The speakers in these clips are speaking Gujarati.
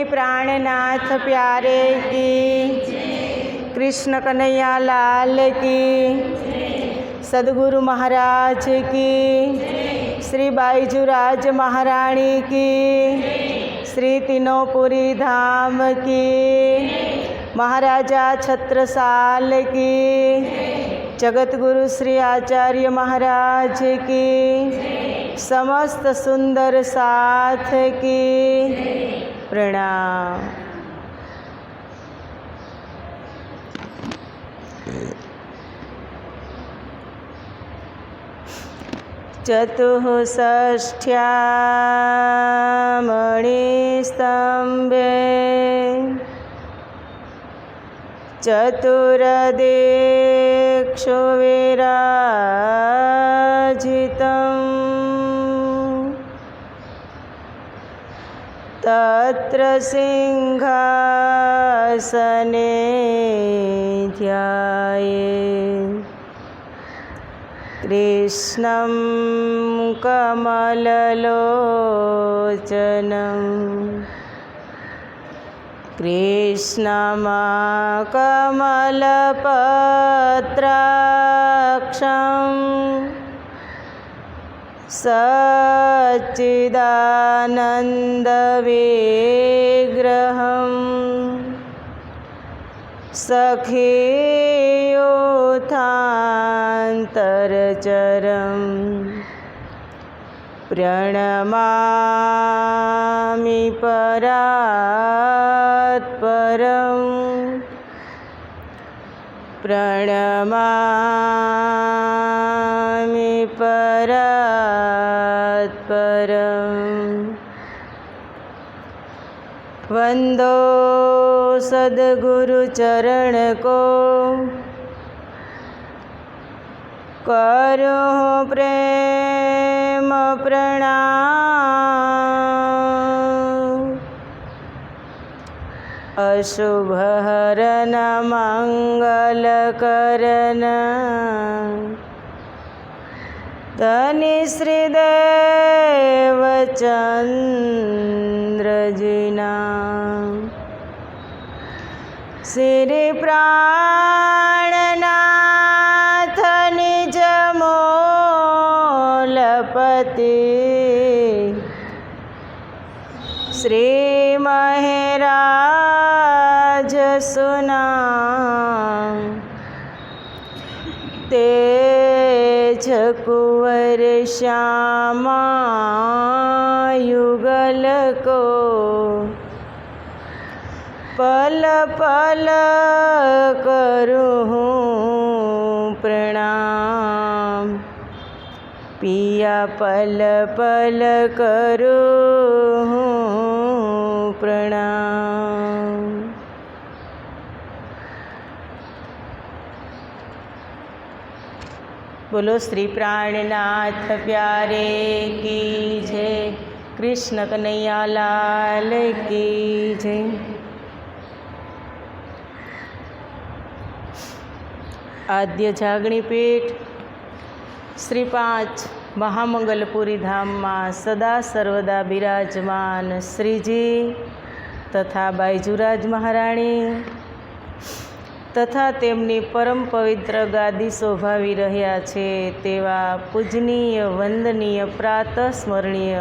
श्री प्राणनाथ प्यारे की, कृष्ण कन्हैया लाल की, सदगुरु महाराज की, श्री बाईजूराज महारानी की, श्री तीनोंपुरी धाम की, महाराजा छत्रसाल की, जगत गुरु श्री आचार्य महाराज की, समस्त सुंदर साथ की प्रणाम। चतुःषष्ठ्या मणिस्तंभे चतुर्दिक्षु विराजितम् तत्र सिंहासने ध्यायेत् कृष्णं कमललोचनं कृष्णमाकमलपत्राक्षं सच्चिदानन्दविग्रहं सखीयुथान्तरचरं प्रणमामि परात्परं प्रणमामि परात्परं वंदो सद्गुरु चरण को करो प्रेम प्रणाम। अशुभ हरन मंगल करन धनी श्रीदेव चंद्र जिना श्री प्राणनाथ निज मोलपति श्री महराज सुना तेज कुंवर श्यामा युगल को पल पल करूँ प्रणाम पिया पल पल करूँ प्रणाम। बोलो श्री प्राणनाथ प्यारे की जय, कृष्ण कन्हैया लाल की जय। आद्य जागणी पीठ श्री 5 महामंगलपुरी धाम में सदा सर्वदा बिराजमान श्रीजी तथा बाईजूराज महाराणी तथा तेमनी परम पवित्र गादी शोभावी रह्या छे तेवा पूजनीय वंदनीय प्रातः स्मरणीय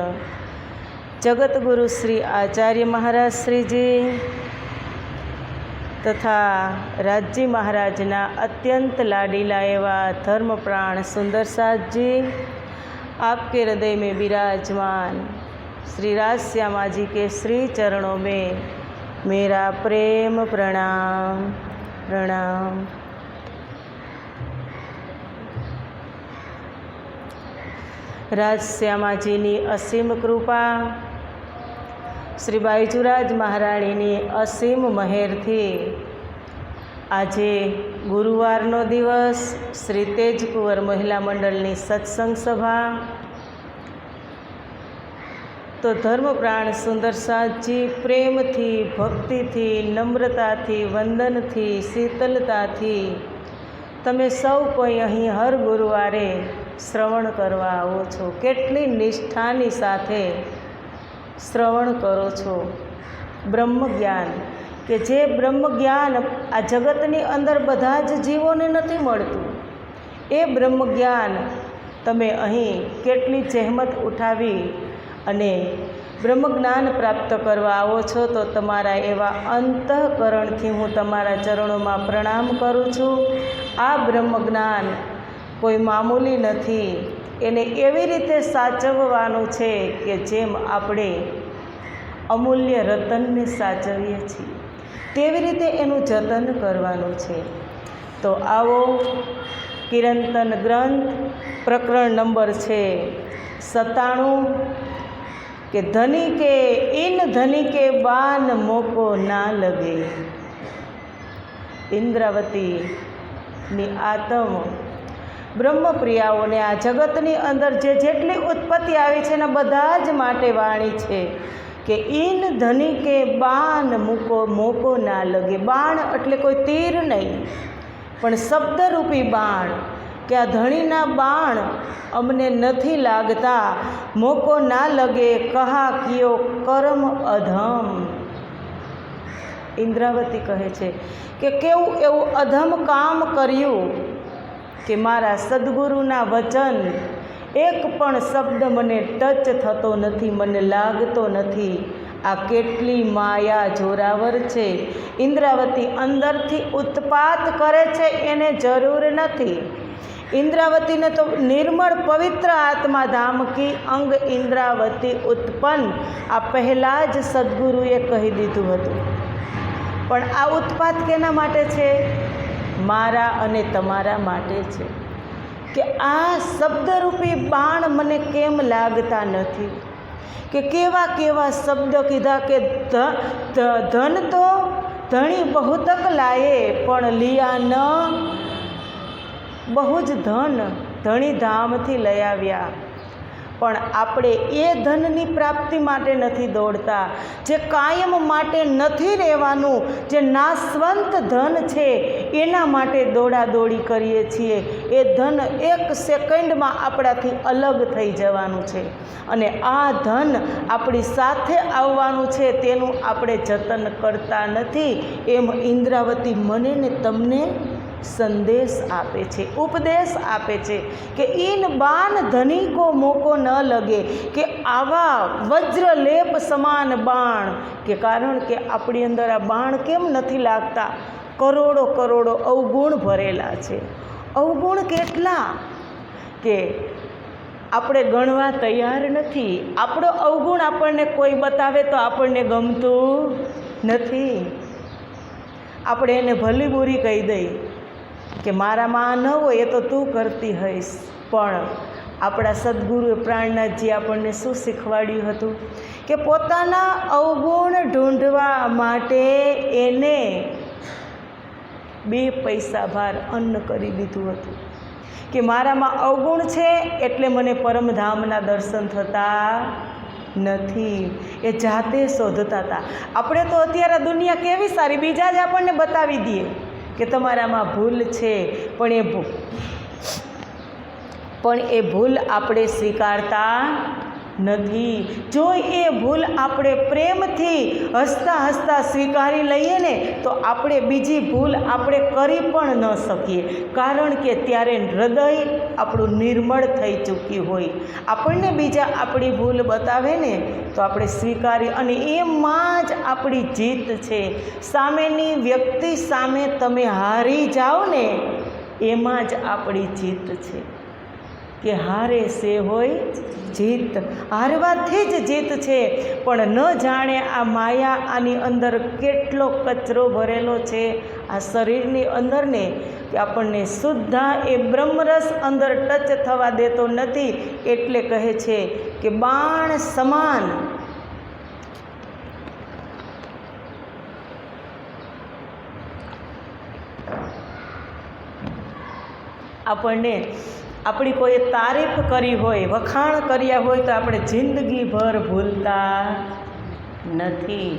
जगत गुरु श्री आचार्य महाराज श्रीजी तथा राजजी महाराजना अत्यंत लाडीला एवा धर्मप्राण सुंदरसाद जी आपके हृदय में विराजमान श्री राजश्यामा जी के श्री चरणों में मेरा प्रेम प्रणाम प्रणाम। राजश्यामा जी नी असीम कृपा श्री बाईजूराज महाराणी असीम महेर थी आजे गुरुवारनो दिवस श्री तेज कुंवर महिला मंडलनी सत्संग सभा तो धर्मप्राण सुंदरसाद जी प्रेम थी भक्ति थी नम्रता थी वंदन थी शीतलता थी तमे सौ कोई अहीं हर गुरुवारे श्रवण करवा आवो छो। केटली निष्ठानी साथे श्रवण करो छो। બ્રહ્મ જ્ઞાન, કે જે બ્રહ્મ જ્ઞાન આ જગતની અંદર બધા જ જીવોને નથી મળતું. એ બ્રહ્મ જ્ઞાન તમે અહીં કેટલી જહેમત ઉઠાવી અને બ્રહ્મ જ્ઞાન પ્રાપ્ત કરવા આવો છો, તો તમારા એવા અંતઃકરણથી હું તમારા ચરણોમાં પ્રણામ કરું છું. આ બ્રહ્મ જ્ઞાન કોઈ મામૂલી નથી. એને એવી રીતે સાચવવાનું છે કે જેમ આપણે અમૂલ્ય રતનને સાચવીએ છીએ તેવી રીતે એનું જતન કરવાનું છે. તો આવો કિરંતન ગ્રંથ પ્રકરણ નંબર છે 97 કે ધની કે ઇન ધની કે બાન મોકો ના લગે. ઇન્દ્રાવતીની આતમ બ્રહ્મપ્રિયાઓને આ જગતની અંદર જેટલી ઉત્પત્તિ આવી છે એના બધા જ માટે વાણી છે કે ઇન ધની કે બાન મોકો ના લગે. બાણ એટલે કોઈ તીર નહીં, પણ શબ્દરૂપી બાણ, કે આ ધણીના બાણ અમને નથી લાગતા. મોકો ના લગે કહા કિયો કર્મ અધમ. ઇન્દ્રાવતી કહે છે કે કેવું એવું અધમ કામ કર્યું કે મારા સદગુરુના વચન એક પણ શબ્દ મને ટચ થતો નથી, મને લાગતો નથી. આ કેટલી માયા જોરાવર છે. ઇન્દ્રાવતી અંદરથી ઉત્પાત કરે છે, એને જરૂર નથી. ઇન્દ્રાવતીને તો નિર્મળ પવિત્ર આત્મા ધામ કી અંગ ઇન્દ્રાવતી ઉત્પન્ન આ પહેલાં જ સદગુરુએ કહી દીધું હતું. પણ આ ઉત્પાત કેના માટે છે? મારા અને તમારા માટે છે. કે આ શબ્દરૂપી બાણ મને કેમ લાગતા નથી? કે કેવા કેવા શબ્દ કીધા કે ધન તો ધણી બહુતક લાયે પણ લિયા ન. બહુ જ ધન ધણી ધામથી લઈ આવ્યા, પણ આપણે એ ધનની પ્રાપ્તિ માટે નથી દોડતા. જે કાયમ માટે નથી રહેવાનું, જે નાશવંત ધન છે એના માટે દોડાદોડી કરીએ છીએ. એ ધન એક સેકન્ડમાં આપણાથી અલગ થઈ જવાનું છે અને આ ધન આપણી સાથે આવવાનું છે, તેનું આપણે જતન કરતા નથી. એમ ઇન્દ્રાવતી મને ને તમને સંદેશ આપે છે, ઉપદેશ આપે છે કે ઇન બાન ધની કો મોકો ન લગે. કે આવા વજ્રલેપ સમાન બાણ, કે કારણ કે આપણી અંદર આ બાણ કેમ નથી લાગતા? કરોડો કરોડો અવગુણ ભરેલા છે. અવગુણ કેટલા કે આપણે ગણવા તૈયાર નથી. આપણો અવગુણ આપણને કોઈ બતાવે તો આપણને ગમતું નથી. આપણે એને ભલી બુરી કહી દઈએ કે મારામાં ન હોય એ તો તું કરતી હઈશ. પણ આપણા સદગુરુએ પ્રાણનાથજી આપણને શું શીખવાડ્યું હતું? કે પોતાના અવગુણ ઢૂંઢવા માટે એને 2 પૈસા ભાર અન્ન કરી દીધું હતું. કે મારામાં અવગુણ છે એટલે મને પરમધામના દર્શન થતા નથી. એ જાતે શોધતા હતા. આપણે તો અત્યારે દુનિયા કેવી સારી, બીજા જ આપણને બતાવી દઈએ કે તમારામાં ભૂલ છે, પણ એ ભૂલ આપણે સ્વીકારતા નથી. જો એ ભૂલ આપણે પ્રેમથી હસતા હસતા સ્વીકારી લઈએ ને તો આપણે બીજી ભૂલ આપણે કરી પણ ન શકીએ, કારણ કે ત્યારે હૃદય આપણું નિર્મળ થઈ ચૂક્યું હોય. આપણને બીજા આપણી ભૂલ બતાવે ને તો આપણે સ્વીકારી, અને એમાં જ આપણી જીત છે. સામેની વ્યક્તિ સામે તમે હારી જાઓ ને એમાં જ આપણી જીત છે. કે હારે સે હોય જીત, હારવાથી જ જીત છે. પણ ન જાણે આ માયા આની અંદર કેટલો કચરો ભરેલો છે આ શરીરની અંદર ને, કે આપણને શુદ્ધા એ બ્રહ્મરસ અંદર ટચ થવા દેતો નથી. એટલે કહે છે કે બાણ સમાન આપણને આપણી કોઈએ તારીફ કરી હોય, વખાણ કર્યા હોય તો આપણે જિંદગીભર ભૂલતા નથી.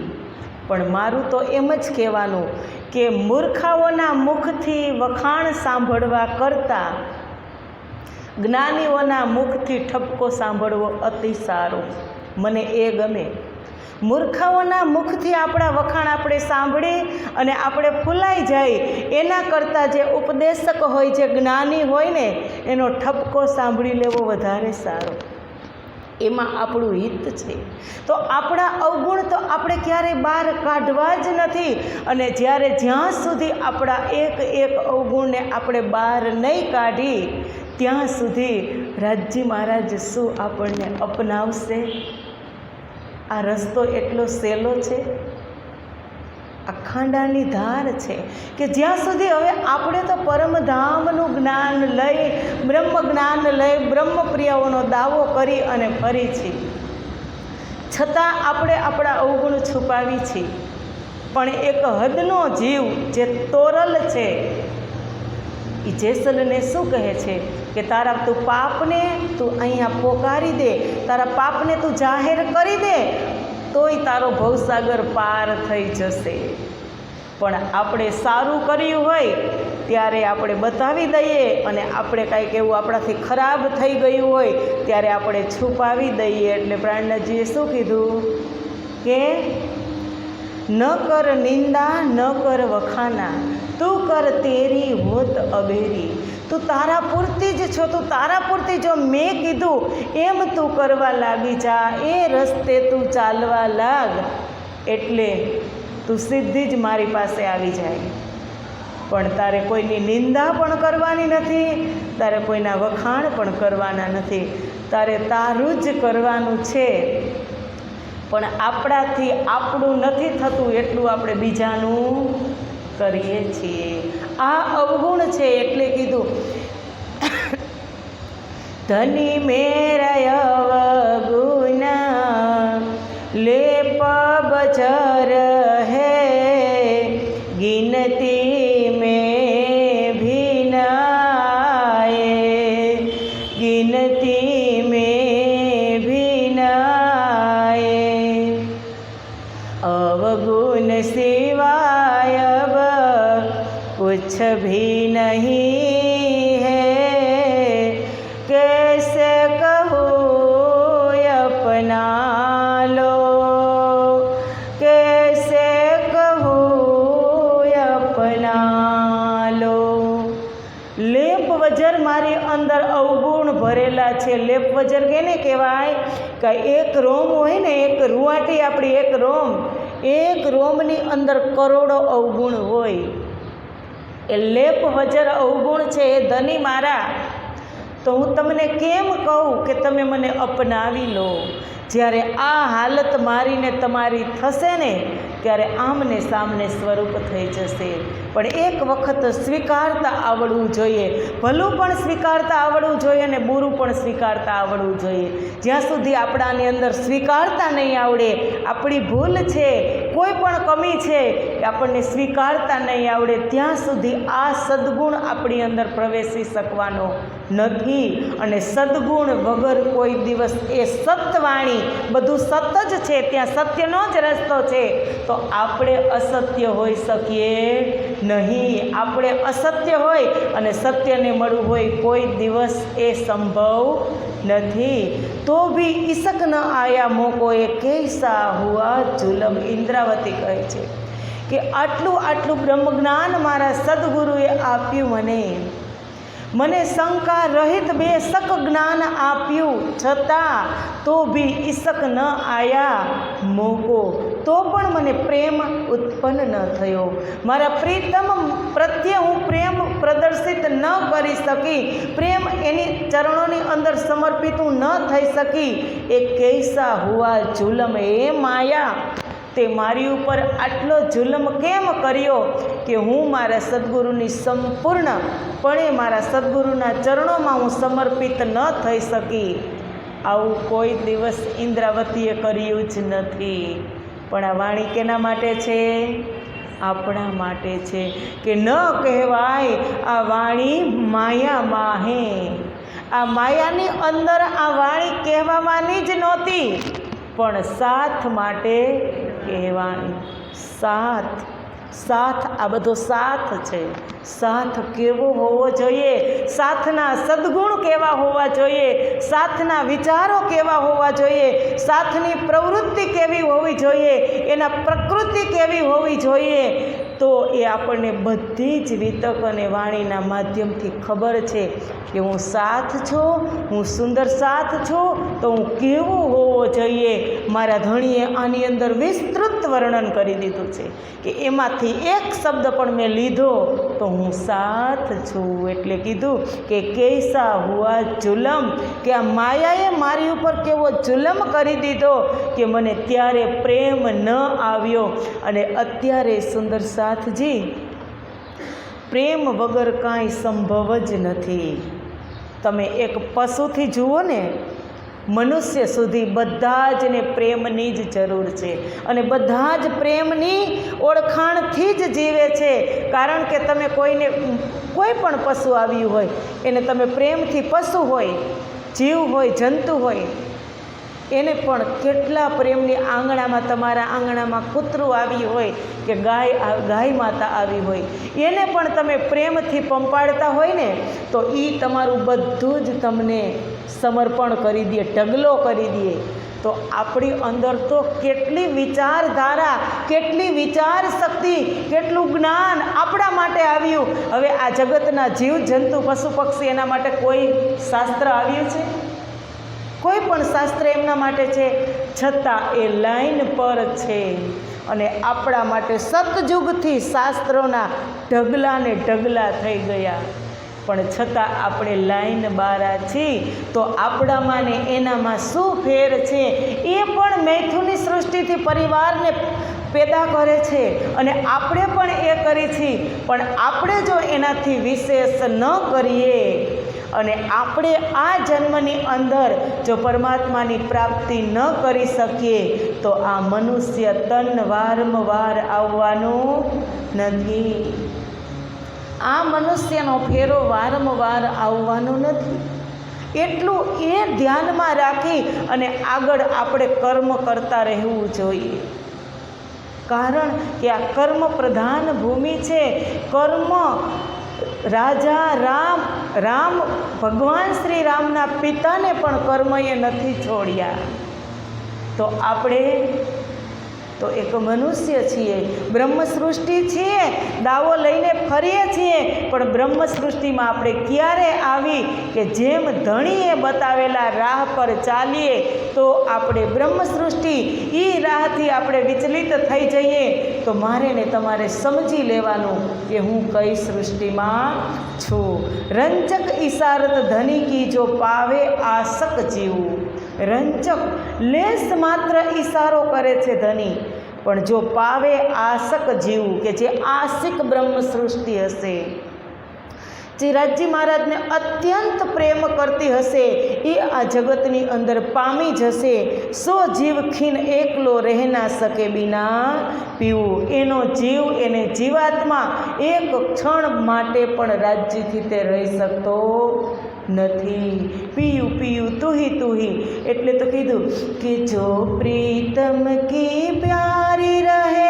પણ મારું તો એમ જ કહેવાનું કે મૂર્ખાઓના મુખથી વખાણ સાંભળવા કરતાં જ્ઞાનીઓના મુખથી ઠપકો સાંભળવો અતિ સારો. મને એ ગમે. મૂર્ખાઓના મુખથી આપણા વખાણ આપણે સાંભળી અને આપણે ફૂલાઈ જાય એના કરતાં જે ઉપદેશક હોય, જે જ્ઞાની હોય ને, એનો ઠપકો સાંભળી લેવો વધારે સારો. એમાં આપણું હિત છે. તો આપણા અવગુણ તો આપણે ક્યારેય બહાર કાઢવા જ નથી. અને જ્યાં સુધી આપણા એક અવગુણને આપણે બહાર નહીં કાઢી ત્યાં સુધી રાજજી મહારાજ શું આપણને અપનાવશે? આ રસ્તો એટલો સહેલો છે, આ ખાંડાની ધાર છે કે જ્યાં સુધી હવે આપણે તો પરમધામનું જ્ઞાન લઈ, બ્રહ્મ જ્ઞાન લઈ, બ્રહ્મપ્રિયાઓનો દાવો કરી અને ફરી છીએ, છતાં આપણે આપણા અવગુણ છુપાવી છીએ. પણ એક હદનો જીવ જે તોરલ છે એ જેસલને શું કહે છે કે તું પાપને તું અહીંયા પોકારી દે, તારા પાપને તું જાહેર કરી દે તોય તારો ભવસાગર પાર થઈ જશે. પણ આપણે સારું કર્યું હોય ત્યારે આપણે બતાવી દઈએ અને આપણે કાંઈક એવું આપણાથી ખરાબ થઈ ગયું હોય ત્યારે આપણે છુપાવી દઈએ. એટલે પ્રાણનાથજીએ શું કીધું કે ન કર નિંદા ન કર વખાના, તું કર તેરી હોત અબેરી. તું તારા પૂરતી જ છો, તું તારા પૂરતી જો મેં કીધું એમ તું કરવા લાગી જા, એ રસ્તે તું ચાલવા લાગ એટલે તું સીધી જ મારી પાસે આવી જાય. પણ તારે કોઈની નિંદા પણ કરવાની નથી, તારે કોઈના વખાણ પણ કરવાના નથી, તારે તારું જ કરવાનું છે. પણ આપણાથી આપણું નથી થતું એટલું આપણે બીજાનું કરીએ છીએ. આ અવગુણ છે. એટલે કીધું ધની મેરય અવગુણ લેપ બજર હે, गिनती में भी न आए, गिनती में भी न आए, अवगुण सिवाय अब कुछ भी नहीं है, कैसे कहूँ अपना लो, कैसे कहूँ अपना लो. લેપ વજર મારી અંદર અવગુણ ભરેલા છે. લેપ વજર કેને કહેવાય કે એક રોમ હોય ને, એક રૂવાટી આપણી એક રોમ, એક રોમની અંદર કરોડો અવગુણ હોય. એ લેપ વજર અવગુણ છે. એ ધની મારા, તો હું તમને કેમ કહું કે તમે મને અપનાવી લો. જ્યારે આ હાલત મારીને તમારી થશે ને ત્યારે આમને સામને સ્વરૂપ થઈ જશે. પણ એક વખત સ્વીકારતા આવડવું જોઈએ. ભલું પણ સ્વીકારતા આવડવું જોઈએ અને બુરું પણ સ્વીકારતા આવડવું જોઈએ. જ્યાં સુધી આપણાની અંદર સ્વીકારતા નહીં આવડે, આપણી ભૂલ છે, કોઈ પણ કમી છે કે આપણને સ્વીકારતા નહીં આવડે, ત્યાં સુધી આ સદ્ગુણ આપણી અંદર પ્રવેશી શકવાનો નથી. અને સદ્ગુણ વગર કોઈ દિવસ એ સત્વાણી, બધું સત જ છે, ત્યાં સત્યનો જ રસ્તો છે, તો આપણે અસત્ય હોઈ શકીએ નહીં. આપણે અસત્ય હોય અને સત્યને મળવું હોય કોઈ દિવસ એ સંભવ નથી. તો ભી ઈસક ન આયા મોકો એ કૈસા હુઆ જુલમ. ઇન્દ્રાવતી કહે છે કે આટલું બ્રહ્મજ્ઞાન મારા સદગુરુએ આપ્યું, મને શંકા રહિત બેશક જ્ઞાન આપ્યું, છતાં તો ભી ઈસક ન આયા મોકો, તો પણ મને પ્રેમ ઉત્પન્ન ન થયો. મારા પ્રીતમ પ્રત્યે હું પ્રેમ પ્રદર્શિત ન કરી શકી, પ્રેમ એની ચરણોની અંદર સમર્પિત હું ન થઈ શકી. એ કૈસા હુઆ જુલમ, એ માયા તે મારી ઉપર આટલો જુલમ કેમ કર્યો કે હું મારા સદગુરુની સંપૂર્ણપણે મારા સદગુરુના ચરણોમાં હું સમર્પિત ન થઈ શકી. આવું કોઈ દિવસ ઇન્દ્રાવતીએ કર્યું જ નથી. પણ આ વાણી કેના માટે છે? આપણા માટે છે. કે ન કહેવાય આ વાણી માયા માહે. આ માયાની અંદર આ વાણી કહેવાની જ નહોતી, પણ સાથ માટે કહેવાની. સાથ સાથ, આ બધો સાથ છે. સાથ કેવો હોવો જોઈએ, સાથના સદ્ગુણ કેવા હોવા જોઈએ, સાથના વિચારો કેવા હોવા જોઈએ, સાથની પ્રવૃત્તિ કેવી હોવી જોઈએ, એના પ્રકૃતિ કેવી હોવી જોઈએ, તો એ આપણને બધી જ વિતક અને વાણીના માધ્યમથી ખબર છે કે હું સાથ છું, હું સુંદર સાથ છું, તો હું કેવો હોવો જોઈએ. મારા ધણીએ આની અંદર વિસ્તૃત વર્ણન કરી દીધું છે કે એમાંથી એક શબ્દ પણ મેં લીધો તો હું સાથ છું. એટલે કીધું કે કૈસા હુઆ જુલમ, કે આ માયાએ મારી ઉપર કેવો જુલમ કરી દીધો કે મને ત્યારે પ્રેમ ન આવ્યો. અને અત્યારે સુંદર સાથજી, પ્રેમ વગર કાંઈ સંભવ જ નથી. તમે એક પશુથી જુઓ ને, મનુષ્ય સુધી બધા જ ને પ્રેમની જ જરૂર છે અને બધા જ પ્રેમની ઓળખાણથી જ જીવે છે. કારણ કે તમે કોઈને, કોઈ પણ પશુ આવ્યું હોય એને તમે પ્રેમથી, પશુ હોય, જીવ હોય, જંતુ હોય, એને પણ કેટલા પ્રેમની, આંગણામાં, તમારા આંગણામાં કૂતરું આવ્યું હોય કે ગાય માતા આવી હોય, એને પણ તમે પ્રેમથી પંપાડતા હોય ને, તો એ તમારું બધું જ તમને સમર્પણ કરી દે, ઢગલો કરી દે. તો આપણી અંદર તો કેટલી વિચારધારા, કેટલી વિચાર શક્તિ, કેટલું જ્ઞાન આપણા માટે આવ્યું. હવે આ જગતના જીવ જંતુ, પશુ પક્ષી, એના માટે કોઈ શાસ્ત્ર આવ્યું છે? કોઈ પણ શાસ્ત્ર એમના માટે છે? છતાં એ લાઈન પર છે. અને આપણા માટે સતયુગથી શાસ્ત્રોના ઢગલા ને ઢગલા થઈ ગયા, પણ છતાં આપણે લાઈન બારા છીએ. તો આપણામાં ને એનામાં શું ફેર છે? એ પણ મૈથુનની સૃષ્ટિથી પરિવારને પેદા કરે છે અને આપણે પણ એ કરી છીએ. પણ આપણે જો એનાથી વિશેષ ન કરીએ અને આપણે આ જન્મની અંદર જો પરમાત્માની પ્રાપ્તિ ન કરી શકીએ, તો આ મનુષ્ય તન વારંવાર આવવાનું નથી. આ મનુષ્યનો ફેરો વારંવાર આવવાનો નથી. એટલું એ ધ્યાનમાં રાખી અને આગળ આપણે કર્મ કરતા રહેવું જોઈએ. કારણ કે આ કર્મ પ્રધાન ભૂમિ છે. કર્મ રાજા રામ ભગવાન શ્રી રામના પિતાને પણ કર્મએ નથી છોડ્યા. તો આપણે તો એક મનુષ્ય છીએ, બ્રહ્મ સૃષ્ટિ છીએ, દાવો લઈને ફરીએ છીએ, પણ બ્રહ્મ સૃષ્ટિમાં આપણે ક્યારે આવી કે જેમ ધણીએ બતાવેલા રાહ પર ચાલીએ તો આપણે બ્રહ્મ સૃષ્ટિ એ રાહથી આપણે વિચલિત થઈ જઈએ. તો મારે ને તમારે સમજી લેવાનું કે હું કઈ સૃષ્ટિમાં છું. રંજક ઈશારત ધની કી જો પાવે આસક જીવું. રંજક લેસ માત્ર ઈશારો કરે છે ધની, પણ જો પાવે આસક જીવું, કે જે આશિક બ્રહ્મ સૃષ્ટિ હશે, જે રાજજી મહારાજને અત્યંત પ્રેમ કરતી હશે, એ આ જગતની અંદર પામી જશે. સો જીવ ખીન એકલો રહે ના શકે બિના પીવું. એનો જીવ, એને જીવાત્મા એક ક્ષણ માટે પણ રાજ્યથી તે રહી શકતો નથી. પીયું પીયું તુહી તુહી, એટલે તો કીધું કે જો પ્રીતમ કી પ્યારી રહે,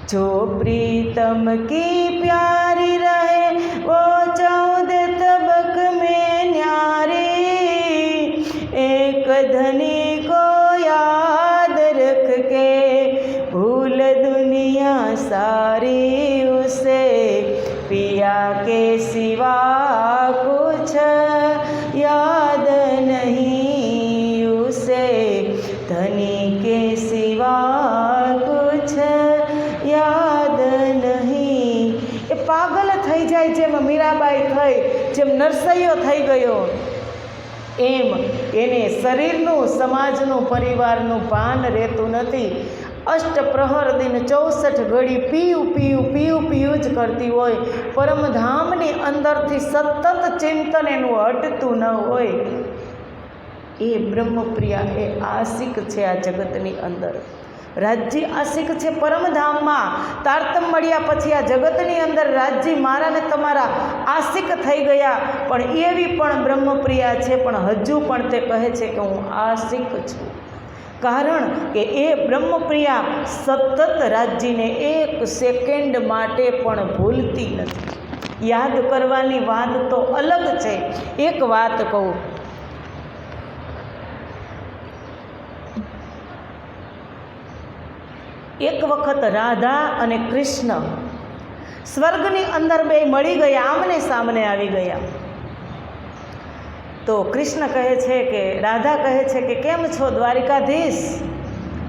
जो प्रीतम की प्यारी रहे वो 14 तबक में न्यारी. एक धनी को याद रख के भूल दुनिया सारी, उसे पिया के सिवा कुछ याद नहीं, उसे धनी के सिवा कुछ યાદ નહીં. એ પાગલ થઈ જાય, જેમ મીરાબાઈ થઈ, જેમ નરસૈયો થઈ ગયો, એમ એને શરીરનું, સમાજનું, પરિવારનું ભાન રહેતું નથી. અષ્ટપ્રહર દિન 64 ઘડી પીયું પીયું પીયું પીયું જ કરતી હોય. પરમધામની અંદરથી સતત ચિંતન એનું હટતું ન હોય. એ બ્રહ્મપ્રિયા, એ આશિક છે આ જગતની અંદર. રાજજી આશિક છે પરમધામમાં. તારતમ મળ્યા પછી આ જગતની અંદર રાજજી મારા ને તમારા આશિક થઈ ગયા, પણ એવી પણ બ્રહ્મપ્રિયા છે, પણ હજુ પણ તે કહે છે કે હું આશિક છું. કારણ કે એ બ્રહ્મપ્રિયા સતત રાજજીને એક સેકન્ડ માટે પણ ભૂલતી નથી. યાદ કરવાની વાત તો અલગ છે. એક વાત કહું, એક વખત રાધા અને કૃષ્ણ સ્વર્ગની અંદર બે મળી ગયા, આમને સામને આવી ગયા. તો કૃષ્ણ કહે છે કે, રાધા કહે છે કે કેમ છો દ્વારિકાધીશ,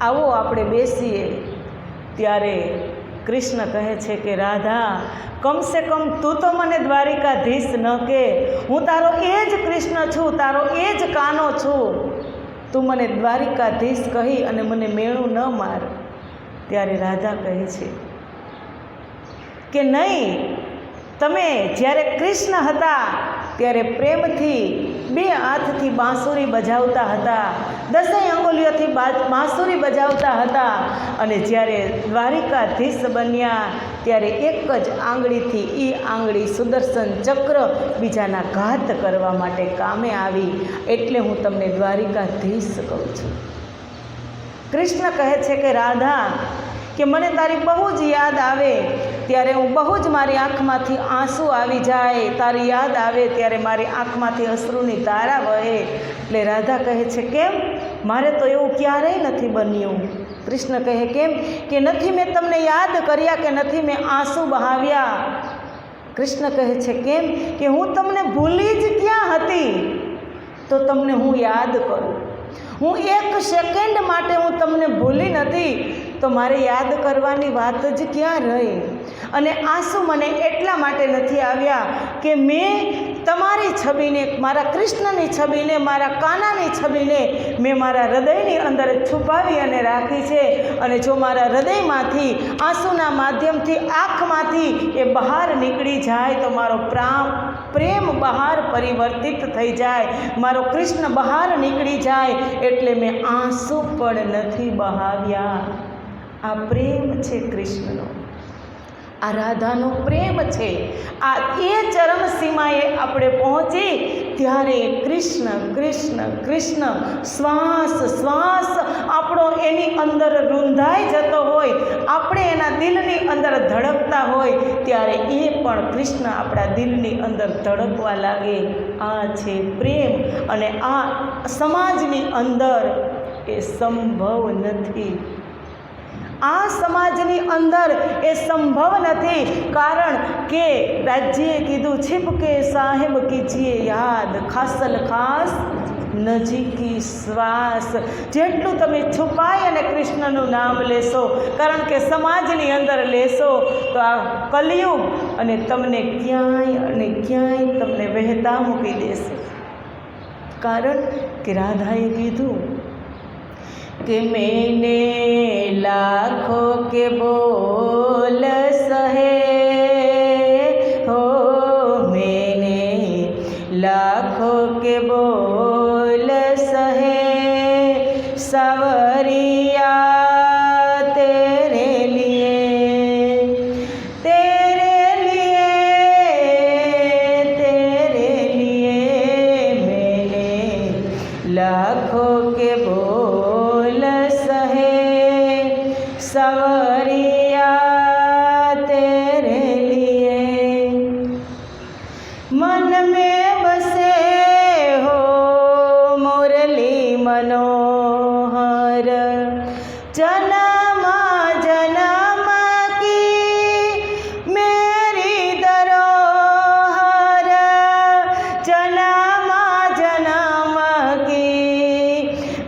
આવો આપણે બેસીએ. ત્યારે કૃષ્ણ કહે છે કે રાધા, કમસે કમ તું તો મને દ્વારિકાધીશ ન કે, હું તારો એ જ કૃષ્ણ છું, તારો એ જ કાનો છું, તું મને દ્વારિકાધીશ કહી અને મને મેણું ન માર. ત્યારે રાધા કહે છે કે નહીં, તમે જ્યારે કૃષ્ણ હતા ત્યારે પ્રેમથી બે હાથથી બાંસુરી બજાવતા હતા, 10 અંગુલીઓથી બાંસુરી બજાવતા હતા, અને જ્યારે દ્વારિકાધીશ બન્યા ત્યારે એક જ આંગળીથી એ આંગળી સુદર્શન ચક્ર બીજાના ઘાત કરવા માટે કામે આવી, એટલે હું તમને દ્વારિકાધીશ કહું છું. કૃષ્ણ કહે છે કે રાધા, કે મને તારી બહુ જ યાદ આવે ત્યારે હું બહુ જ, મારી આંખમાંથી આંસુ આવી જાય, તારી યાદ આવે ત્યારે મારી આંખમાંથી અશ્રુની ધારા વહે. એટલે રાધા કહે છે કેમ, મારે તો એવું ક્યારેય નથી બન્યું. કૃષ્ણ કહે કેમ, કે નથી મેં તમને યાદ કર્યા, કે નથી મેં આંસુ બહાવ્યા. કૃષ્ણ કહે છે કેમ, કે હું તમને ભૂલી જ ક્યાં હતી, તો તમને હું યાદ કરું. હું એક સેકન્ડ માટે હું તમને ભૂલી નથી, તો મારે યાદ કરવાની વાત જ ક્યાં રહી. અને આંસુ મને એટલા માટે નથી આવ્યા કે મેં તમારી છબીને, મારા કૃષ્ણની છબીને, મારા કાનાની છબીને મેં મારા હૃદયની અંદર છુપાવી અને રાખી છે. અને જો મારા હૃદયમાંથી, આંસુના માધ્યમથી, આંખમાંથી એ બહાર નીકળી જાય તો મારો પ્રેમ બહાર પરિવર્તિત થઈ જાય, મારો કૃષ્ણ બહાર નીકળી જાય, એટલે મેં આંસુ પણ નથી બહાવ્યા. આ પ્રેમ છે કૃષ્ણનો, આ રાધાનો પ્રેમ છે. આ એ ચરમ સીમાએ આપણે પહોંચી ત્યારે કૃષ્ણ કૃષ્ણ કૃષ્ણ શ્વાસ શ્વાસ આપણો એની અંદર રૂંધાઈ જતો હોય, આપણે એના દિલની અંદર ધડકતા હોય, ત્યારે એ પણ કૃષ્ણ આપણા દિલની અંદર ધડકવા લાગે. આ છે પ્રેમ. અને આ સમાજની અંદર એ સંભવ નથી. આ સમાજની અંદર એ સંભવ નથી, કારણ કે રાજ્યએ કીધું, छिपके साहेब कीजिए याद, खासल खास નજીકી શ્વાસ. જેટલું તમે છુપાઈ અને કૃષ્ણનું નામ લેશો, કારણ કે સમાજની અંદર લેશો તો આ કલિયુગ અને તમને ક્યાંય અને ક્યાંય તમને વહેતા મૂકી દેશે. કારણ કે રાધાએ કીધું कि मैंने लाखों के बोल सहे हो, मैंने लाखों के बोल सहे, सावरिया तेरे लिए, तेरे लिए, तेरे लिए मैंने लाखों के बोल सहे, सवरिया तेरे लिए. मन में बसे हो मुरली मनोहर, जन्म जन्म की मेरी धरोहर, जन्म जन्म की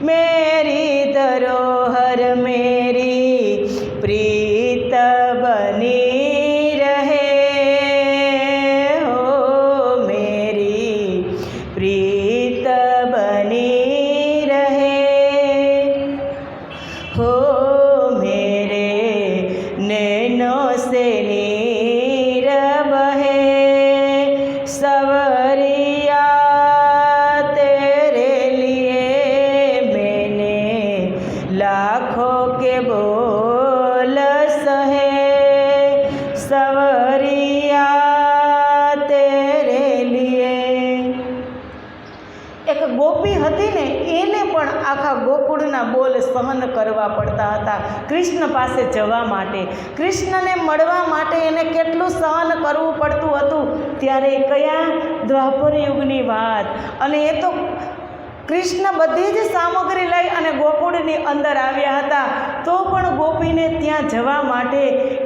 मेरी धरोहर, मेरी प्रिय ગોકુળના બોલ સહન કરવા પડતા હતા કૃષ્ણ પાસે જવા માટે, કૃષ્ણને મળવા માટે એને કેટલું સહન કરવું પડતું હતું. ત્યારે કયા દ્વાપર યુગની વાત, અને એ તો કૃષ્ણ બધી જ સામગ્રી લઈ અને ગોકુળની અંદર આવ્યા હતા, તો પણ ગોપીને ત્યાં જવા માટે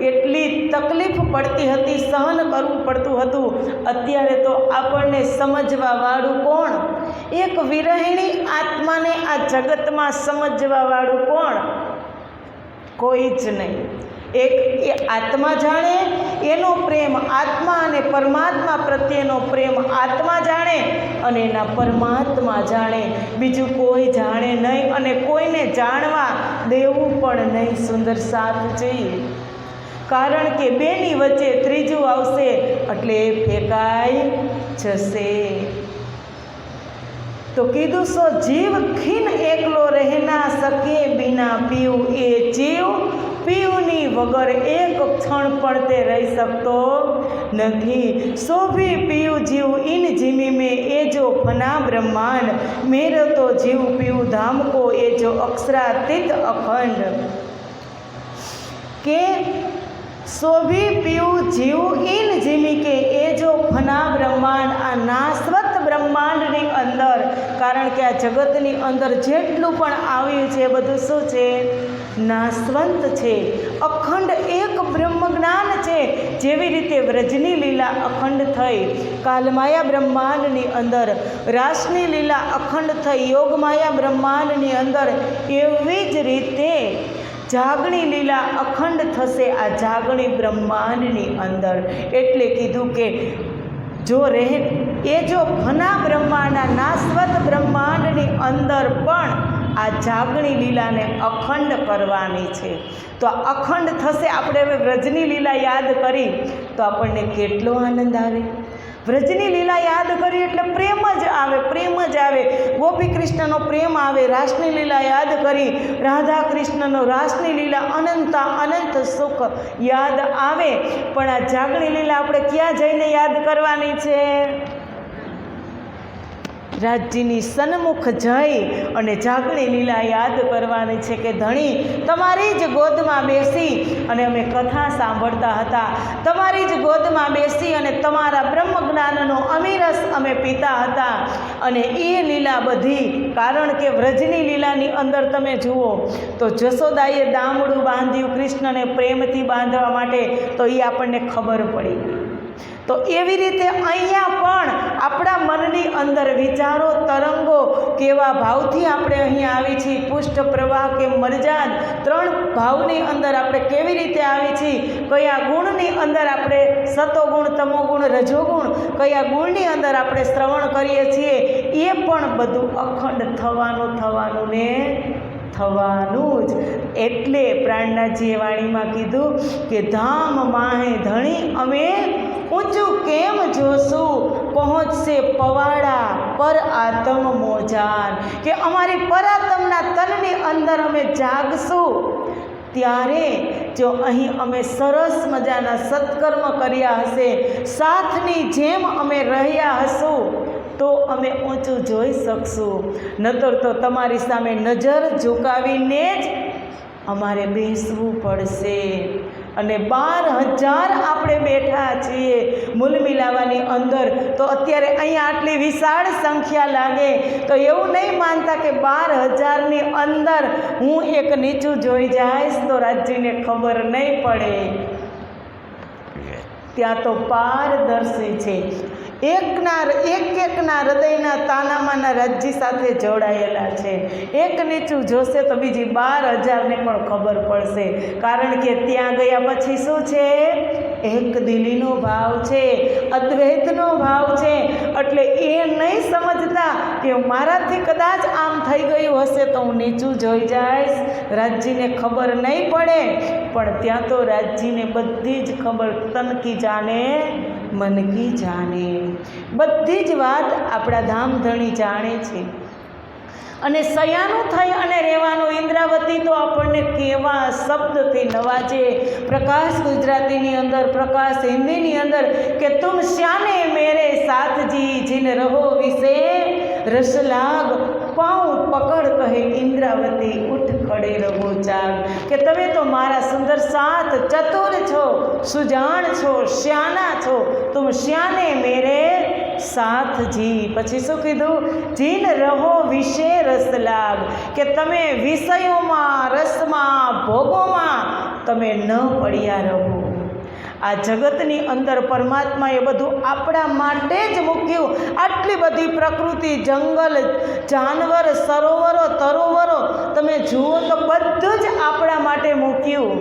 એટલી તકલીફ પડતી હતી, સહન કરવું પડતું હતું. અત્યારે તો આપણને સમજવાવાળું કોણ? એક વિરહિણી આત્માને આ જગતમાં સમજવાવાળું કોણ? કોઈ જ નહીં. એક એ આત્મા જાણે, એનો પ્રેમ આત્મા અને પરમાત્મા પ્રત્યેનો પ્રેમ આત્મા જાણે અને એના પરમાત્મા જાણે, બીજું કોઈ જાણે નહીં અને કોઈને જાણવા દેવું પણ નહીં. સુંદર સાથ જોઈએ, કારણ કે બેની વચ્ચે ત્રીજું આવશે એટલે એ ફેંકાઈ જશે. તો કીધું સો જીવ ખીન એકલો રહેના શકે બિના પીવું, એ જીવ પીવની વગર એક ક્ષણ પણ તે રહી શકતો નથી. સો ભી પીવું જીવ ઇન જીમી મેં એ જો ફના બ્રહ્માંડ, મેરો તો જીવ પીવું ધામ કો એ જો અક્ષરાતીત અખંડ. કે સો ભી પીવું જીવ ઇન જીમી કે એ જો ફના બ્રહ્માંડ, આ નાશવત બ્રહ્માંડની અંદર, કારણ કે આ જગતની અંદર જેટલું પણ આવ્યું છે એ બધું શું છે? નાશવંત છે. અખંડ એક બ્રહ્મ જ્ઞાન છે. જેવી રીતે વ્રજની લીલા અખંડ થઈ, કાલમાયા બ્રહ્માંડની અંદર રાસની લીલા અખંડ થઈ, યોગમાયા બ્રહ્માંડની અંદર, એવી જ રીતે જાગણી લીલા અખંડ થશે આ જાગણી બ્રહ્માંડની અંદર. એટલે કીધું કે જો રહે એ જો ફના બ્રહ્માંડના નાશવત બ્રહ્માંડની અંદર પણ આ જાગણી લીલાને અખંડ કરવાની છે. તો આ અખંડ થશે. આપણે હવે વ્રજની લીલા યાદ કરી તો આપણને કેટલો આનંદ આવે. વ્રજની લીલા યાદ કરી એટલે પ્રેમ જ આવે, પ્રેમ જ આવે. ગોપી કૃષ્ણનો પ્રેમ આવે. રાસની લીલા યાદ કરી, રાધા કૃષ્ણનો રાસની લીલા અનંત સુખ યાદ આવે. પણ આ જાગણી લીલા આપણે ક્યાં જઈને યાદ કરવાની છે? રાજ્યની સન્મુખ જઈ અને જાગણી લીલા યાદ કરવાની છે કે ધણી તમારી જ ગોદમાં બેસી અને અમે કથા સાંભળતા હતા, તમારી જ ગોદમાં બેસી અને તમારા બ્રહ્મ જ્ઞાનનો અમીરસ અમે પીતા હતા. અને એ લીલા બધી, કારણ કે વ્રજની લીલાની અંદર તમે જુઓ તો જશોદાએ દામડું બાંધ્યું કૃષ્ણને પ્રેમથી બાંધવા માટે, તો એ આપણને ખબર પડી. તો એવી રીતે અહીંયા પણ આપણા મનની અંદર વિચારો તરંગો કેવા ભાવથી આપણે અહીંયા આવી છીએ, પુષ્ટ પ્રવાહ કે મરજાદ, ત્રણ ભાવની અંદર આપણે કેવી રીતે આવી છીએ, કયા ગુણની અંદર આપણે સતોગુણ તમોગુણ રજોગુણ, કયા ગુણની અંદર આપણે શ્રવણ કરીએ છીએ, એ પણ બધું અખંડ થવાનું ને થવાનું જ. એટલે પ્રાણનાથજીએ વાણીમાં કીધું કે ધામ માહે ધણી અમે ઊંચું કેમ જોશું, પહોંચશે પવાડા પર આત્મ મોજાન. કે અમારી પરાત્મના તનની અંદર અમે જાગશું ત્યારે જો અહીં અમે સરસ મજાના સત્કર્મ કર્યા હશે, સાથની જેમ અમે રહ્યા હશું, તો અમે ઊંચું જોઈ શકશું. નતર તો તમારી સામે નજર ઝુકાવીને જ અમારે બેસવું પડશે. અને 12,000 આપણે બેઠા છીએ મૂલ મિલાવાની અંદર, તો અત્યારે અહીંયા આટલી વિશાળ સંખ્યા લાગે તો એવું નહીં માનતા કે 12,000ની અંદર હું એક નીચું જોઈ જઈશ તો રાજ્યને ખબર નહીં પડે. ત્યાં તો પારદર્શી છે. એકના હૃદયના તાનામાના રાજ્ય સાથે જોડાયેલા છે. એક નીચું જોશે તો બીજી 12,000ને પણ ખબર પડશે. કારણ કે ત્યાં ગયા પછી શું છે? એક દિલીનો ભાવ છે, અદ્વૈતનો ભાવ છે. એટલે એ નહીં સમજતા કે મારાથી કદાચ આમ થઈ ગયું હશે તો હું નીચું જોઈ જઈશ, રાજ્યને ખબર નહીં પડે. પણ ત્યાં તો રાજ્યને બધી જ ખબર, તન કી જાને મન કી જાને, બધી જ વાત આપણા ધામધણી જાણે છે. અને સયાનું થઈ અને રહેવાનું. ઇન્દ્રાવતી તો આપણને કેવા શબ્દથી નવાજે. પ્રકાશ ગુજરાતીની અંદર, પ્રકાશ હિન્દીની અંદર કે તુમ શ્યાને મેરે સાથજી જીન રહો વિશે રસ લાગ. પાઉં પકડ કહે ઇન્દ્રાવતી ઉઠ ખડે રહો ચાલ, કે તમે તો મારા સુંદર સાથ ચતુર છો, સુજાણ છો, શ્યાના છો, તુમ શ્યાને મેરે સાથ જી. પછી શું કીધું? જીન રહો વિષે રસ લાગ, કે તમે વિષયોમાં, રસમાં, ભોગોમાં તમે ન પડ્યા રહો. આ જગતની અંદર પરમાત્માએ બધું આપણા માટે જ મૂક્યું. આટલી બધી પ્રકૃતિ, જંગલ, જાનવર, સરોવરો, તરોવરો તમે જુઓ તો બધું જ આપણા માટે મૂક્યું.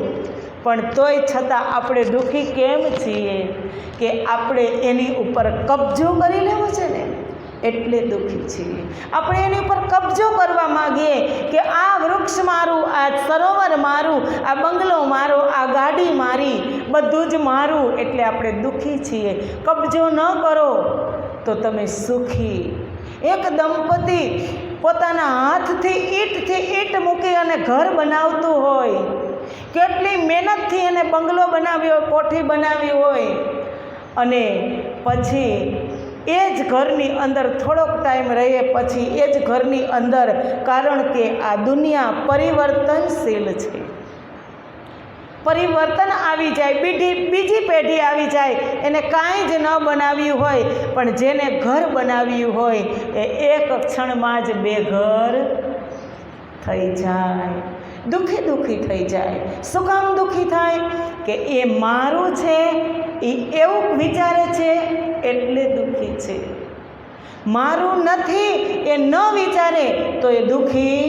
પણ તોય છતાં આપણે દુઃખી કેમ છીએ? કે આપણે એની ઉપર કબજો કરી લેવો છે ને, એટલે દુઃખી છીએ. આપણે એની ઉપર કબજો કરવા માગીએ કે આ વૃક્ષ મારું, આ સરોવર મારું, આ બંગલો મારો, આ ગાડી મારી, બધું જ મારું, એટલે આપણે દુઃખી છીએ. કબજો ન કરો તો તમે સુખી. એક દંપતી પોતાના હાથથી ઈંટ મૂકી અને ઘર બનાવતું હોય, કેટલી મહેનતથી એને બંગલો બનાવ્યો, કોઠી બનાવી હોય, અને પછી એ જ ઘરની અંદર થોડોક ટાઈમ રહે પછી એ જ ઘરની અંદર, કારણ કે આ દુનિયા પરિવર્તનશીલ છે, પરિવર્તન આવી જાય, બીજી પેઢી આવી જાય, એને કાંઈ જ ન બનાવ્યું હોય, પણ જેને ઘર બનાવ્યું હોય એ એક ક્ષણમાં જ બેઘર થઈ જાય, દુઃખી થઈ જાય. શું કામ દુઃખી થાય? કે એ મારું છે એ એવું વિચારે છે એટલે દુઃખી છે. મારું નથી એ ન વિચારે તો એ દુઃખી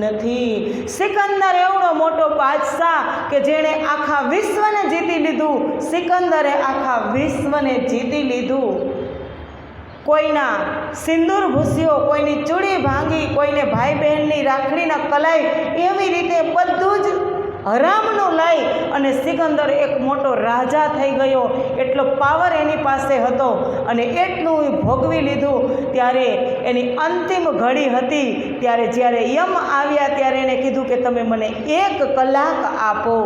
નથી. સિકંદર એવડો મોટો બાદશાહ કે જેણે આખા વિશ્વને જીતી લીધું. સિકંદરે આખા વિશ્વને જીતી લીધું. કોઈના સિંદૂર ભૂસ્યો, કોઈની ચૂડી ભાંગી, કોઈને ભાઈ બહેનની રાખડીના કલાઈ, એવી રીતે બધું જ હરામનું લઈ અને સિકંદર એક મોટો રાજા થઈ ગયો. એટલો પાવર એની પાસે હતો અને એટલું ભોગવી લીધું. ત્યારે એની અંતિમ ઘડી હતી, ત્યારે જ્યારે યમ આવ્યા ત્યારે એને કીધું કે તમે મને 1 કલાક આપો.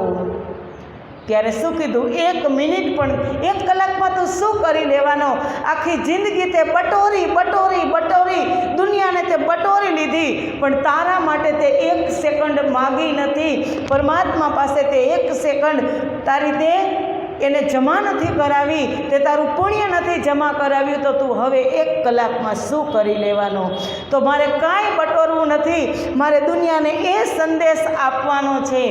ત્યારે શું કીધું? 1 મિનિટ પણ, 1 કલાકમાં તો શું કરી લેવાનો? આખી જિંદગી તે બટોરી દુનિયાને તે બટોરી લીધી, પણ તારા માટે તે 1 સેકન્ડ માગી નથી. પરમાત્મા પાસે તે 1 સેકન્ડ તારી તે એને જમા નથી કરાવી, તે તારું પુણ્ય નથી જમા કરાવ્યું, તો તું હવે 1 કલાકમાં શું કરી લેવાનો? તો મારે કાંઈ બટોરવું નથી. મારે દુનિયાને એ સંદેશ આપવાનો છે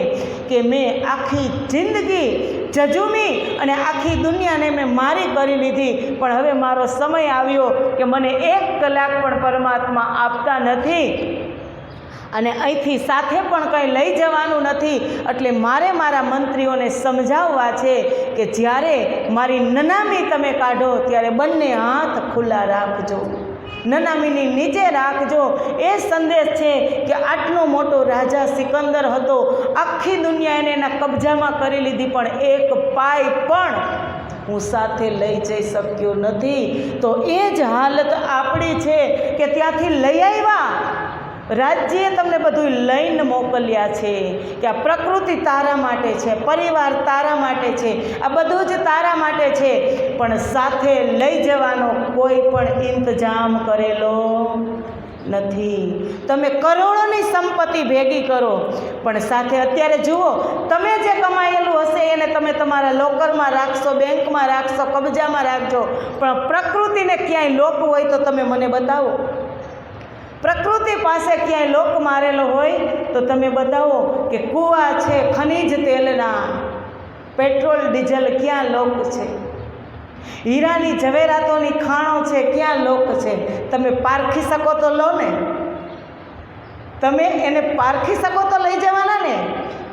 કે મેં આખી જિંદગી જજુમી અને આખી દુનિયાને મેં મારી કરી લીધી, પણ હવે મારો સમય આવ્યો કે મને 1 કલાક પણ પરમાત્મા આપતા નથી અને અહીંથી સાથે પણ કંઈ લઈ જવાનું નથી. એટલે મારે મારા મંત્રીઓને સમજાવવા છે કે જ્યારે મારી નનામી તમે કાઢો ત્યારે બંને હાથ ખુલ્લા રાખજો, નનામીની નીચે રાખજો. એ સંદેશ છે કે આટલો મોટો રાજા સિકંદર હતો, આખી દુનિયા એને એના કબજામાં કરી લીધી, પણ 1 પાઈ પણ હું સાથે લઈ જઈ શક્યો નથી. તો એ જ હાલત આપણી છે કે ત્યાંથી લઈ આવ્યા, રાજ્યએ તમને બધું લઈને મોકલ્યા છે કે આ પ્રકૃતિ તારા માટે છે, પરિવાર તારા માટે છે, આ બધું જ તારા માટે છે, પણ સાથે લઈ જવાનો કોઈ પણ ઇંતજામ કરેલો નથી. તમે કરોડોની સંપત્તિ ભેગી કરો, પણ સાથે અત્યારે જુઓ, તમે જે કમાયેલું હશે એને તમે તમારા લોકરમાં રાખશો, બેંકમાં રાખશો, કબજામાં રાખજો, પણ પ્રકૃતિને ક્યાંય લોક હોય તો તમે મને બતાવો. પ્રકૃતિ પાસે ક્યાંય લોક મારેલો હોય તો તમે બતાવો કે કૂવા છે ખનિજ તેલના, પેટ્રોલ ડીઝલ ક્યાં લોક છે, હીરાની ઝવેરાતોની ખાણો છે ક્યાં લોક છે? તમે પારખી શકો તો લો ને, તમે એને પારખી શકો તો લઈ જવાના ને.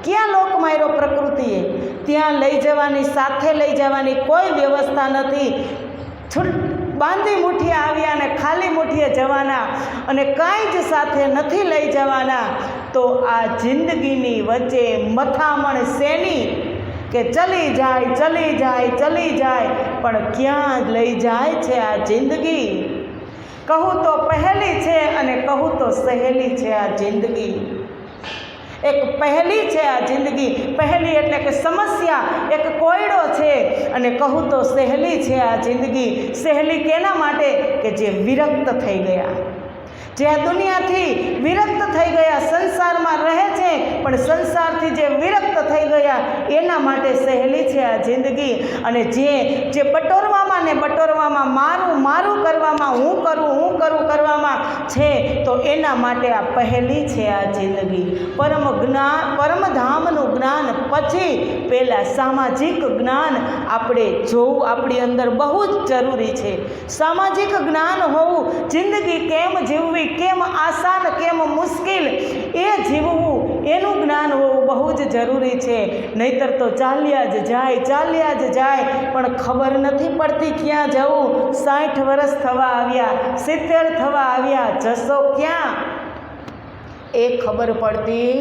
ક્યાં લોક માર્યો પ્રકૃતિએ? ત્યાં લઈ જવાની, સાથે લઈ જવાની કોઈ વ્યવસ્થા નથી. બાંધી મુઠ્ઠીએ આવ્યા અને ખાલી મુઠ્ઠીએ જવાના અને કાંઈ જ સાથે નથી લઈ જવાના. તો આ જિંદગીની વચ્ચે મથામણ શેની કે ચલી જાય, પણ ક્યાં લઈ જાય છે આ જિંદગી? કહું તો પહેલી છે અને કહું તો સહેલી છે આ જિંદગી. એક પહેલી છે આ જિંદગી, પહેલી એટલે કે સમસ્યા, એક કોયડો છે, અને કહું તો સહેલી છે આ જિંદગી. સહેલી કેના માટે? કે જે વિરક્ત થઈ ગયા, જે આ દુનિયાથી વિરક્ત થઈ ગયા, સંસારમાં રહે છે પણ સંસારથી જે વિરક્ત થઈ ગયા એના માટે સહેલી છે આ જિંદગી. અને જે બટોરવામાં ને બટોરવામાં, મારું મારું કરવામાં, હું કરું કરવામાં છે, તો એના માટે આ પહેલી છે આ જિંદગી. પરમધામનું જ્ઞાન પછી પહેલાં સામાજિક જ્ઞાન આપણે જોવું આપણી અંદર બહુ જ જરૂરી છે. સામાજિક જ્ઞાન હોવું, જિંદગી કેમ જીવવી, કેમ આસાન કેમ મુશ્કેલ એ જીવવું, એનું જ્ઞાન હોવું બહુ જ જરૂરી છે. નહીંતર તો ચાલ્યા જ જાય પણ ખબર નથી પડતી ક્યાં જવું. 60 વર્ષ થવા આવ્યા, 70 થવા આવ્યા, જશો ક્યાં એ ખબર પડતી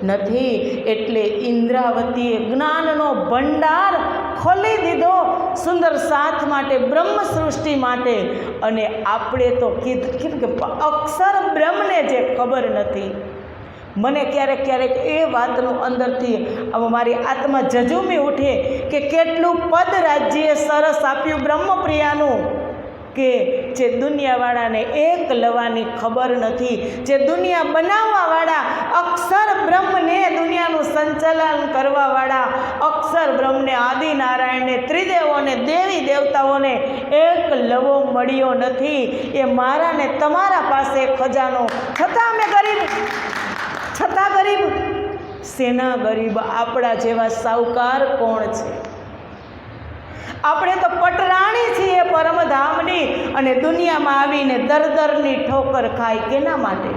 નથી. એટલે ઇન્દ્રાવતીએ જ્ઞાનનો ભંડાર ખોલી દીધો સુંદર સાથ માટે, બ્રહ્મ સૃષ્ટિ માટે. અને આપણે તો કીધું કે અક્ષર બ્રહ્મને જે ખબર નથી. મને ક્યારેક એ વાતનું અંદરથી મારી આત્મા ઝઝૂમી ઉઠે કે કેટલું પદ રાજ્યએ સરસ આપ્યું બ્રહ્મપ્રિયાનું, કે જે દુનિયાવાળાને એક લવાની ખબર નથી, જે દુનિયા બનાવવાવાળા, અક્ષર બ્રહ્મને દુનિયાનું સંચાલન કરવાવાળા, અક્ષર બ્રહ્મને, આદિનારાયણને, ત્રિદેવોને, દેવી દેવતાઓને એક લવો મળ્યો નથી. એ મારા ને તમારા પાસે ખજાનો, છતાં ગરીબ. સેના ગરીબ? આપણા જેવા સાહુકાર કોણ છે? આપણે તો પટરાણી છીએ પરમધામની, અને દુનિયામાં આવીને દરની ઠોકર ખાય. કેના માટે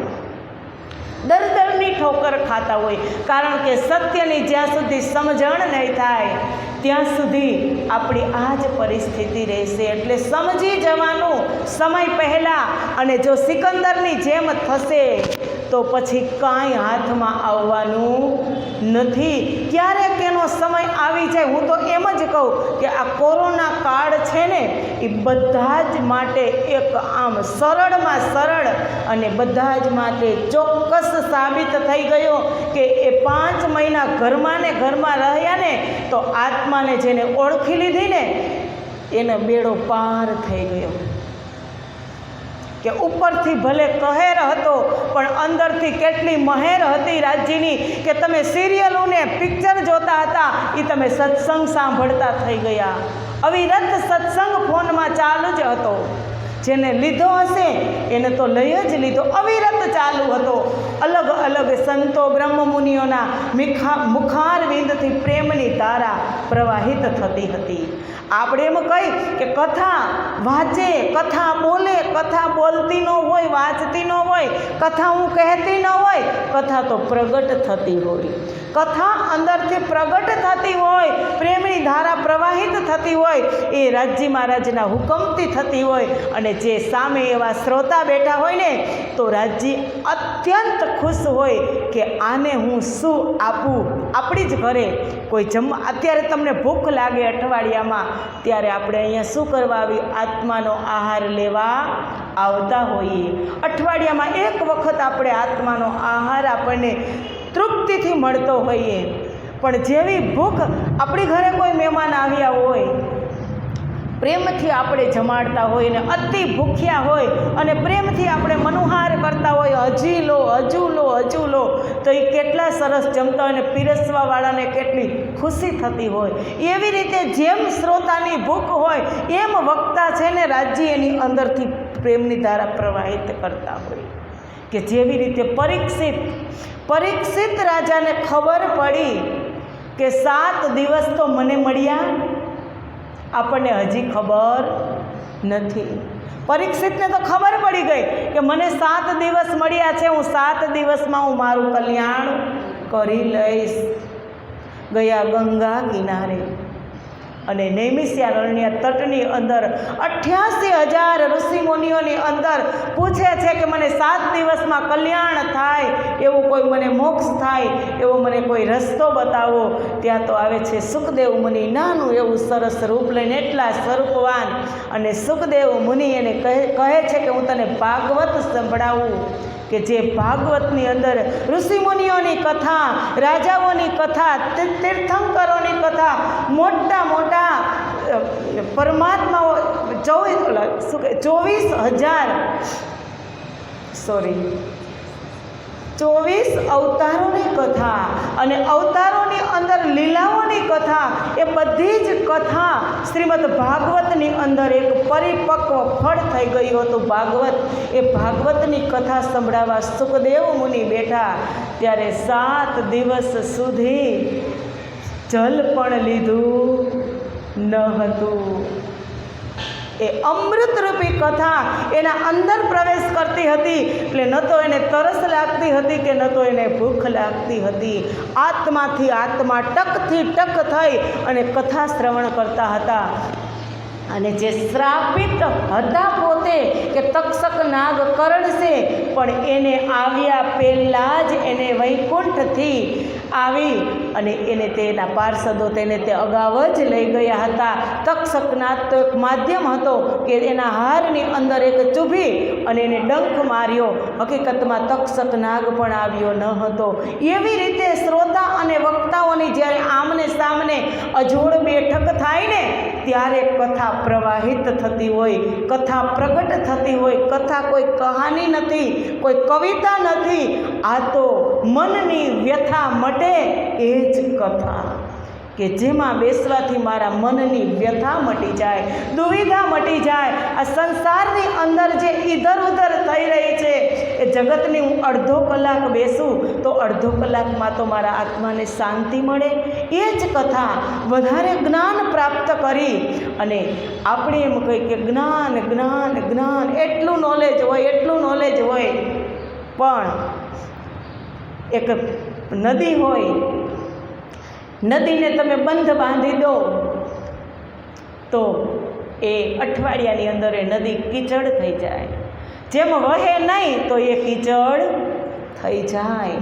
દરની ઠોકર ખાતા હોય? કારણ કે સત્યની જ્યાં સુધી સમજણ નહીં થાય ત્યાં સુધી આપણી આ જ પરિસ્થિતિ રહેશે. એટલે સમજી જવાનું સમય પહેલાં. અને જો સિકંદરની જેમ થશે તો પછી કાંઈ હાથમાં આવવાનું નથી. ક્યારેક એનો સમય આવી જાય. હું તો એમ જ કહું કે આ કોરોના કાળ છે ને, એ બધા જ માટે એક આમ સરળમાં સરળ અને બધા જ માટે ચોક્કસ સાબિત થઈ ગયો કે એ 5 મહિના ઘરમાં ને ઘરમાં રહ્યા ને, તો આત્માને જેને ઓળખી લીધી ને એને બેડો પાર થઈ ગયો. કે ઉપરથી ભલે કહેર હતો પણ અંદરથી કેટલી મહેર હતી રાજ્યની, કે તમે સિરિયલોને પિક્ચર જોતા હતા એ તમે સત્સંગ સાંભળતા થઈ ગયા. અવિરત સત્સંગ ફોનમાં ચાલુ જ હતો. જેને લીધો હશે એને તો લઈ જ લીધો, અવિરત ચાલુ હતો. અલગ અલગ સંતો બ્રહ્મમુનિઓના મુખારવિંદથી પ્રેમની ધારા પ્રવાહિત થતી હતી. આપણે એમ કહી કે કથા વાંચે, કથા બોલે, કથા બોલતી ન હોય, વાંચતી ન હોય, કથા હું કહેતી ન હોય, કથા તો પ્રગટ થતી હોય. કથા અંદરથી પ્રગટ થતી હોય, પ્રેમની ધારા પ્રવાહિત થતી હોય, એ રાજ્ય મહારાજના હુકમથી થતી હોય. અને જે સામે એવા શ્રોતા બેઠા હોય ને, તો રાજ્ય અત્યંત ખુશ હોય કે આને હું શું આપું. આપણી જ ઘરે કોઈ અત્યારે તમને ભૂખ લાગે અઠવાડિયામાં, ત્યારે આપણે અહીંયા શું કરવા આવી? આત્માનો આહાર લેવા આવતા હોઈએ. અઠવાડિયામાં એક વખત આપણે આત્માનો આહાર આપણને તૃપ્તિથી મળતો હોઈએ. પણ જેવી ભૂખ, આપણી ઘરે કોઈ મહેમાન આવ્યા હોય, પ્રેમથી આપણે જમાડતા હોય ને અતિ ભૂખ્યા હોય અને પ્રેમથી આપણે મનોહાર કરતા હોય, હજી લો, હજુ લો, તો એ કેટલા સરસ જમતા હોય ને પીરસવાવાળાને કેટલી ખુશી થતી હોય. એવી રીતે જેમ શ્રોતાની ભૂખ હોય એમ વક્તા છે ને રાજ્ય એની અંદરથી પ્રેમની ધારા પ્રવાહિત કરતા હોય. કે જેવી રીતે પરીક્ષિત રાજાને ખબર પડી કે 7 દિવસ તો મને મળ્યા, આપણને હજી ખબર નથી. પરીક્ષિતને તો ખબર પડી ગઈ કે મને 7 દિવસ મળ્યા છે, હું 7 દિવસમાં હું મારું કલ્યાણ કરી લઈશ. ગયા ગંગા કિનારે અને નૈમિષારણ્ય તટની અંદર 88,000 ઋષિમુનિઓની અંદર પૂછે છે કે મને 7 દિવસમાં કલ્યાણ થાય, એવું કોઈ મને મોક્ષ થાય, એવો મને કોઈ રસ્તો બતાવો. ત્યાં તો આવે છે સુખદેવ મુનિ, નાનું એવું સરસ રૂપ લઈને, એટલા સ્વરૂપવાન. અને સુખદેવ મુનિ એને કહે છે કે હું તને ભાગવત સંભળાવું. કે જે ભાગવતની અંદર ઋષિમુનિઓની કથા, રાજાઓની કથા, તીર્થંકરોની કથા, મોટા મોટા પરમાત્માઓ 24,000 24 અવતારોની કથા અને અવતારોની અંદર લીલાઓની કથા, એ બધી જ કથા શ્રીમદ ભાગવતની અંદર એક પરિપક્વ ફળ થઈ ગયું હતું. ભાગવત, એ ભાગવતની કથા સંભળાવવા સુખદેવ મુનિ બેઠા ત્યારે 7 દિવસ સુધી જલ પણ લીધું ન હતું. એ અમૃતરૂપી કથા એના અંદર પ્રવેશ કરતી હતી એટલે ન તો એને તરસ લાગતી હતી કે ન તો એને ભૂખ લાગતી હતી. આત્માથી આત્મા, ટકથી ટક થઈ અને કથા શ્રવણ કરતા હતા. અને જે શ્રાપિત હતા પોતે કે તક્ષક નાગ કરડશે, પણ એને આવ્યા પહેલાં જ એને વૈકુંઠથી આવી અને એને તેના પાર્ષદો તેને તે અગાઉ જ લઈ ગયા હતા. તક્ષકનાગ તો એક માધ્યમ હતો કે એના હારની અંદર એક ચૂભી અને એને ડંખ માર્યો. હકીકતમાં તક્ષક નાગ પણ આવ્યો ન હતો. એવી રીતે શ્રોતા અને વક્તાઓની જ્યારે આમને સામને અજોડ બેઠક થાય ને ત્યારે કથા પ્રવાહિત થતી હોય, કથા પ્રગટ થતી હોય. કથા કોઈ કહાની નથી, કોઈ કવિતા નથી. આ તો મનની વ્યથા મટે એ જ કથા, કે જેમાં બેસવાથી મારા મનની વ્યથા મટી જાય, દુવિધા મટી જાય. આ સંસારની અંદર જે ઇધર ઉધર થઈ રહી છે એ જગતની હું અડધો કલાક બેસું તો અડધો કલાકમાં તો મારા આત્માને શાંતિ મળે. એ જ કથા વધારે જ્ઞાન પ્રાપ્ત કરી અને આપણે એમ કહીએ કે જ્ઞાન જ્ઞાન જ્ઞાન, એટલું નોલેજ હોય, એટલું નોલેજ હોય, પણ એક નદી હોય, નદીને તમે બંધ બાંધી દો તો એ અઠવાડિયાની અંદર એ નદી કીચડ થઈ જાય. જેમ વહે નહીં તો એ કીચડ થઈ જાય.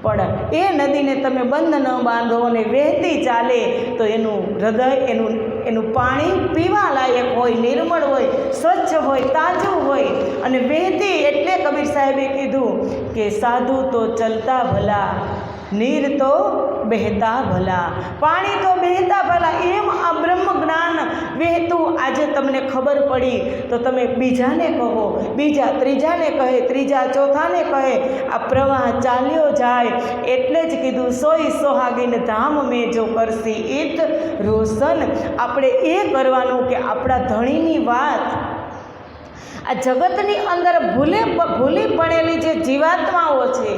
પણ એ નદીને તમે બંધ ન બાંધો અને વહેતી ચાલે તો એનું હૃદય, એનું પાણી પીવા લાયક હોય, નિર્મળ હોય, સ્વચ્છ હોય, તાજું હોય. અને વહેતી એટલે કબીર સાહેબે કીધું કે સાધુ તો ચલતા ભલા, નીર તો બહેતા ભલા, પાણી તો બહેતા ભલા. એમ આ બ્રહ્મ જ્ઞાન વહેતું આજે તમને ખબર પડી તો તમે બીજાને કહો, બીજા ત્રીજાને કહે, ત્રીજા ચોથાને કહે. આ પ્રવાહ ચાલ્યો જાય. એટલે જ કીધું સોઈ સોહાગીન ધામ મેં જો કરશી ઈત રોશન. આપણે એ કરવાનું કે આપણા ધણીની વાત આ જગતની અંદર ભૂલી પડેલી જે જીવાત્માઓ છે,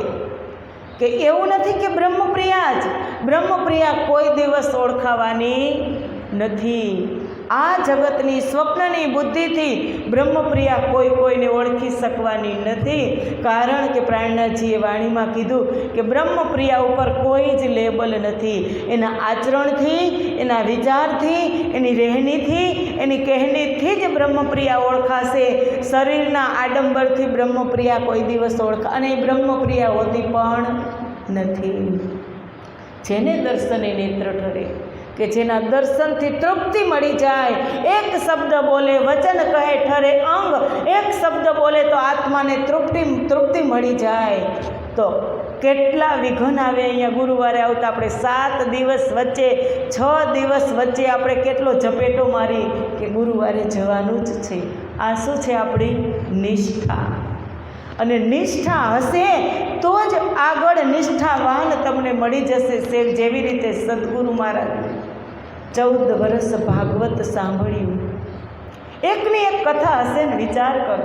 કે એવું નથી કે બ્રહ્મપ્રિયા જ, બ્રહ્મપ્રિયા કોઈ દિવસ ઓળખાવાની નથી. આ જગતની સ્વપ્નની બુદ્ધિથી બ્રહ્મપ્રિયા કોઈને ઓળખી શકવાની નથી. કારણ કે પ્રાણનાથજીએ વાણીમાં કીધું કે બ્રહ્મપ્રિયા ઉપર કોઈ જ લેબલ નથી. એના આચરણથી, એના વિચારથી, એની રહેણીથી, એની કહેણીથી જ બ્રહ્મપ્રિયા ઓળખાશે. શરીરના આડંબરથી બ્રહ્મપ્રિયા કોઈ દિવસ અને બ્રહ્મપ્રિયા હોતી પણ નથી. જેને દર્શને નેત્ર ઠરે, કે જેના દર્શનથી તૃપ્તિ મળી જાય. એક શબ્દ બોલે વચન કહે ઠરે અંગ, એક શબ્દ બોલે તો આત્માને તૃપ્તિ મળી જાય. તો કેટલા વિઘન આવે અહીંયા ગુરુવારે આવતા આપણે 7 દિવસ વચ્ચે, 6 દિવસ વચ્ચે આપણે કેટલો ઝપેટો મારી કે ગુરુવારે જવાનું જ છે. આ શું છે? આપણી નિષ્ઠા. અને નિષ્ઠા હશે તો જ આગળ નિષ્ઠાવાન તમને મળી જશે. જેવી રીતે સદગુરુ મહારાજ 14 વર્ષ ભાગવત સાંભળ્યું. એકની એક કથા હશે ને, વિચાર કરો.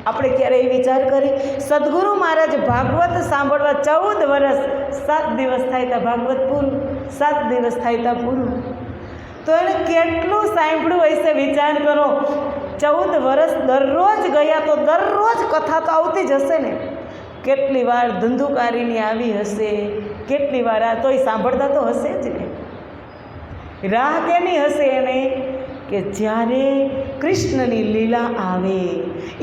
આપણે ક્યારેય વિચાર કરી? સદગુરુ મહારાજ ભાગવત સાંભળવા 14 વર્ષ, 7 દિવસ થાય ત્યાં ભાગવત પૂરું, 7 દિવસ થાય ત્યાં પૂરું. તો એને કેટલું સાંભળ્યું હશે વિચાર કરો. 14 વર્ષ દરરોજ ગયા તો દરરોજ કથા તો આવતી જ હશે ને. કેટલી વાર ધંધુકારીની આવી હશે, કેટલી વાર આ તોય સાંભળતા તો હશે જ ને. રાહ કેની હશે એને? કે જ્યારે કૃષ્ણની લીલા આવે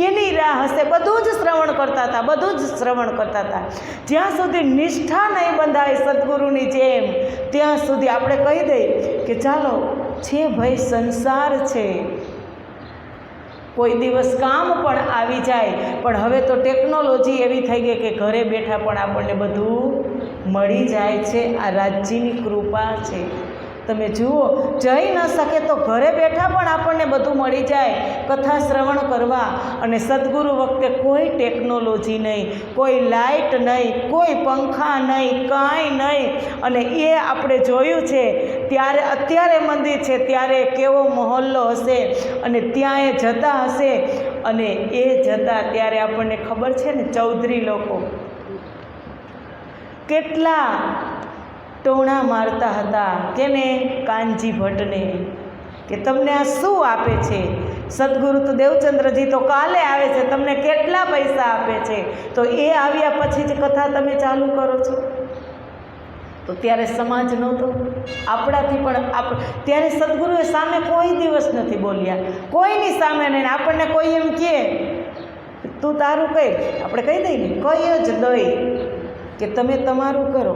એની રાહ હશે. બધું જ શ્રવણ કરતા હતા, બધું જ શ્રવણ કરતા હતા. જ્યાં સુધી નિષ્ઠા નહીં બંધાય સદગુરુની જેમ, ત્યાં સુધી આપણે કહી દઈએ કે ચાલો છે ભાઈ, સંસાર છે, કોઈ દિવસ કામ પણ આવી જાય. પણ હવે તો ટેકનોલોજી એવી થઈ ગઈ કે ઘરે બેઠા પણ આપણને બધું મળી જાય છે. આ રાજ્યની કૃપા છે. તમે જુઓ, જઈ ન શકે તો ઘરે બેઠા પણ આપણને બધું મળી જાય કથા શ્રવણ કરવા. અને સદગુરુ વખતે કોઈ ટેકનોલોજી નહીં, કોઈ લાઇટ નહીં, કોઈ પંખા નહીં, કાંઈ નહીં. અને એ આપણે જોયું છે ત્યારે, અત્યારે મંદિર છે ત્યારે કેવો મહોલ્લો હશે અને ત્યાં એ જતા હશે. અને એ જતા ત્યારે આપણને ખબર છે ને, ચૌધરી લોકો કેટલા ટોણા મારતા હતા કેને, કાનજી ભટ્ટને, કે તમને આ શું આપે છે? સદગુરુ તો દેવચંદ્રજી તો કાલે આવે છે, તમને કેટલા પૈસા આપે છે? તો એ આવ્યા પછી જ કથા તમે ચાલુ કરો છો. તો ત્યારે સમાજ નહોતો, આપણાથી પણ ત્યારે સદગુરુએ સામે કોઈ દિવસ નથી બોલ્યા, કોઈની સામે નહીં. આપણને કોઈ એમ કહે તું તારું કહી, આપણે કહી દઈએ ને, કહી જ દઈ કે તમે તમારું કરો,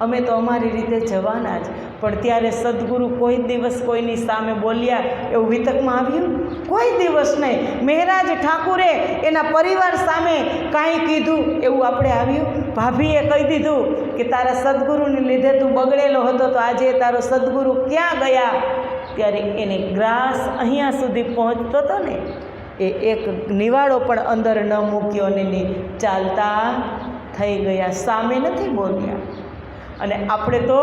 અમે તો અમારી રીતે જવાના જ. પણ ત્યારે સદગુરુ કોઈ દિવસ કોઈની સામે બોલ્યા એવું વિતકમાં આવ્યું? કોઈ દિવસ નહીં. મહેરાજ ઠાકુરે એના પરિવાર સામે કાંઈ કીધું એવું આપણે આવ્યું? ભાભીએ કહી દીધું કે તારા સદગુરુને લીધે તું બગડેલો હતો, તો આજે તારો સદગુરુ ક્યાં ગયા? ત્યારે એને ગ્રાસ અહીંયા સુધી પહોંચતો હતો ને, એ એક નિવાડો પણ અંદર ન મૂક્યો અને ચાલતા થઈ ગયા, સામે નથી બોલ્યા. અને આપણે તો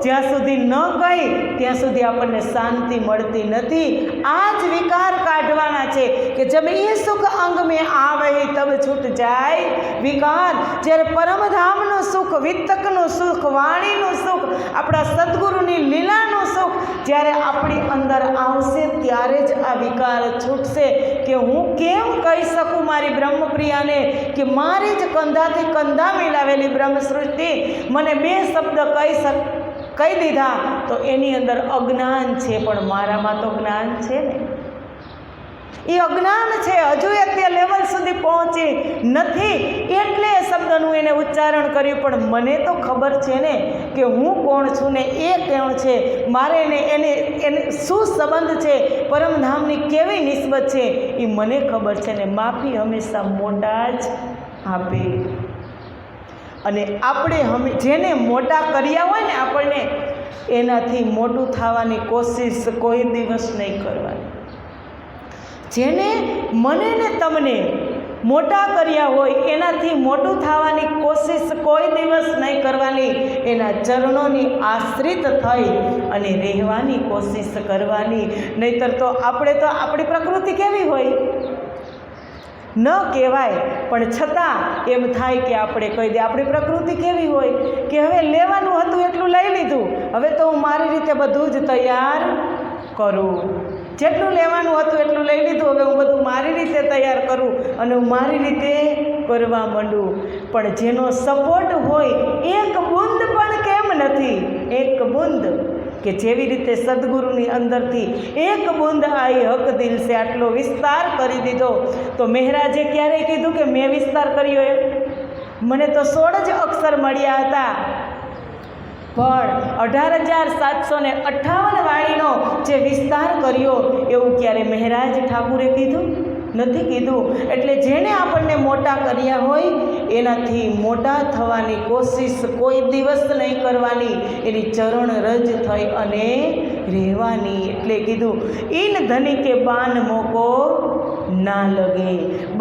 જ્યાં સુધી ન કહી ત્યાં સુધી આપણને શાંતિ મળતી નથી. આ જ વિકાર કાઢવાના છે કે જબ એ સુખ અંગ મેં આવે તબ છૂટ જાય વિકાર. જ્યારે પરમધામનું સુખ, વિતકનું સુખ, વાણીનું સુખ, આપણા સદગુરુની લીલાનું સુખ જ્યારે આપણી અંદર આવશે ત્યારે જ આ વિકાર છૂટશે. કે હું કેમ કહી શકું મારી બ્રહ્મપ્રિયાને કે મારી જ કંધાથી કંધા મિલાવેલી બ્રહ્મસૃષ્ટિ મને બે શબ્દ કહી દીધા તો એની અંદર અજ્ઞાન છે, પણ મારામાં તો જ્ઞાન છે ને. એ અજ્ઞાન છે, હજુ એ તે લેવલ સુધી પહોંચી નથી એટલે એ શબ્દનું એને ઉચ્ચારણ કર્યું. પણ મને તો ખબર છે ને કે હું કોણ છું ને એ કોણ છે, મારે એને શું સંબંધ છે, પરમધામની કેવી નિસ્બત છે એ મને ખબર છે ને. માફી હંમેશા મોટા જ આપે. અને આપણે જેને મોટા કર્યા હોય ને આપણને, એનાથી મોટું થવાની કોશિશ કોઈ દિવસ નહીં કરવાની. જેને મને ને તમને મોટા કર્યા હોય એનાથી મોટું થવાની કોશિશ કોઈ દિવસ નહીં કરવાની. એના ચરણોની આશ્રિત થઈ અને રહેવાની કોશિશ કરવાની. નહીંતર તો આપણે તો આપણી પ્રકૃતિ કેવી હોય ન કહેવાય, પણ છતાં એમ થાય કે આપણે કહી દે આપણી પ્રકૃતિ કેવી હોય કે હવે લેવાનું હતું એટલું લઈ લીધું, હવે તો હું મારી રીતે બધું જ તૈયાર કરું. જેટલું લેવાનું હતું એટલું લઈ લીધું, હવે હું બધું મારી રીતે તૈયાર કરું અને હું મારી રીતે કરવા માંડું. પણ જેનો સપોર્ટ હોય એક બૂંદ પણ કેમ નથી, એક બૂંદ કે જેવી રીતે સદગુરુની અંદરથી એક બૂંદ આઈ હક દિલ સે આટલો વિસ્તાર કરી દીધો. તો મહેરાજે ક્યારેય કીધું કે મેં વિસ્તાર કર્યો એમ? મને તો 16 જ અક્ષર મળ્યા હતા, પણ 18,758 વાણીનો જે વિસ્તાર કર્યો એવું ક્યારે મહેરાજ ઠાકુરે કીધું નથી કીધું. એટલે જેણે આપણને મોટા કર્યા હોય એનાથી મોટા થવાની કોશિશ કોઈ દિવસ નહીં કરવાની, એની ચરણ રજ થઈ અને રહેવાની. એટલે કીધું ઈન ધની કે બાન મોકો ના લગે.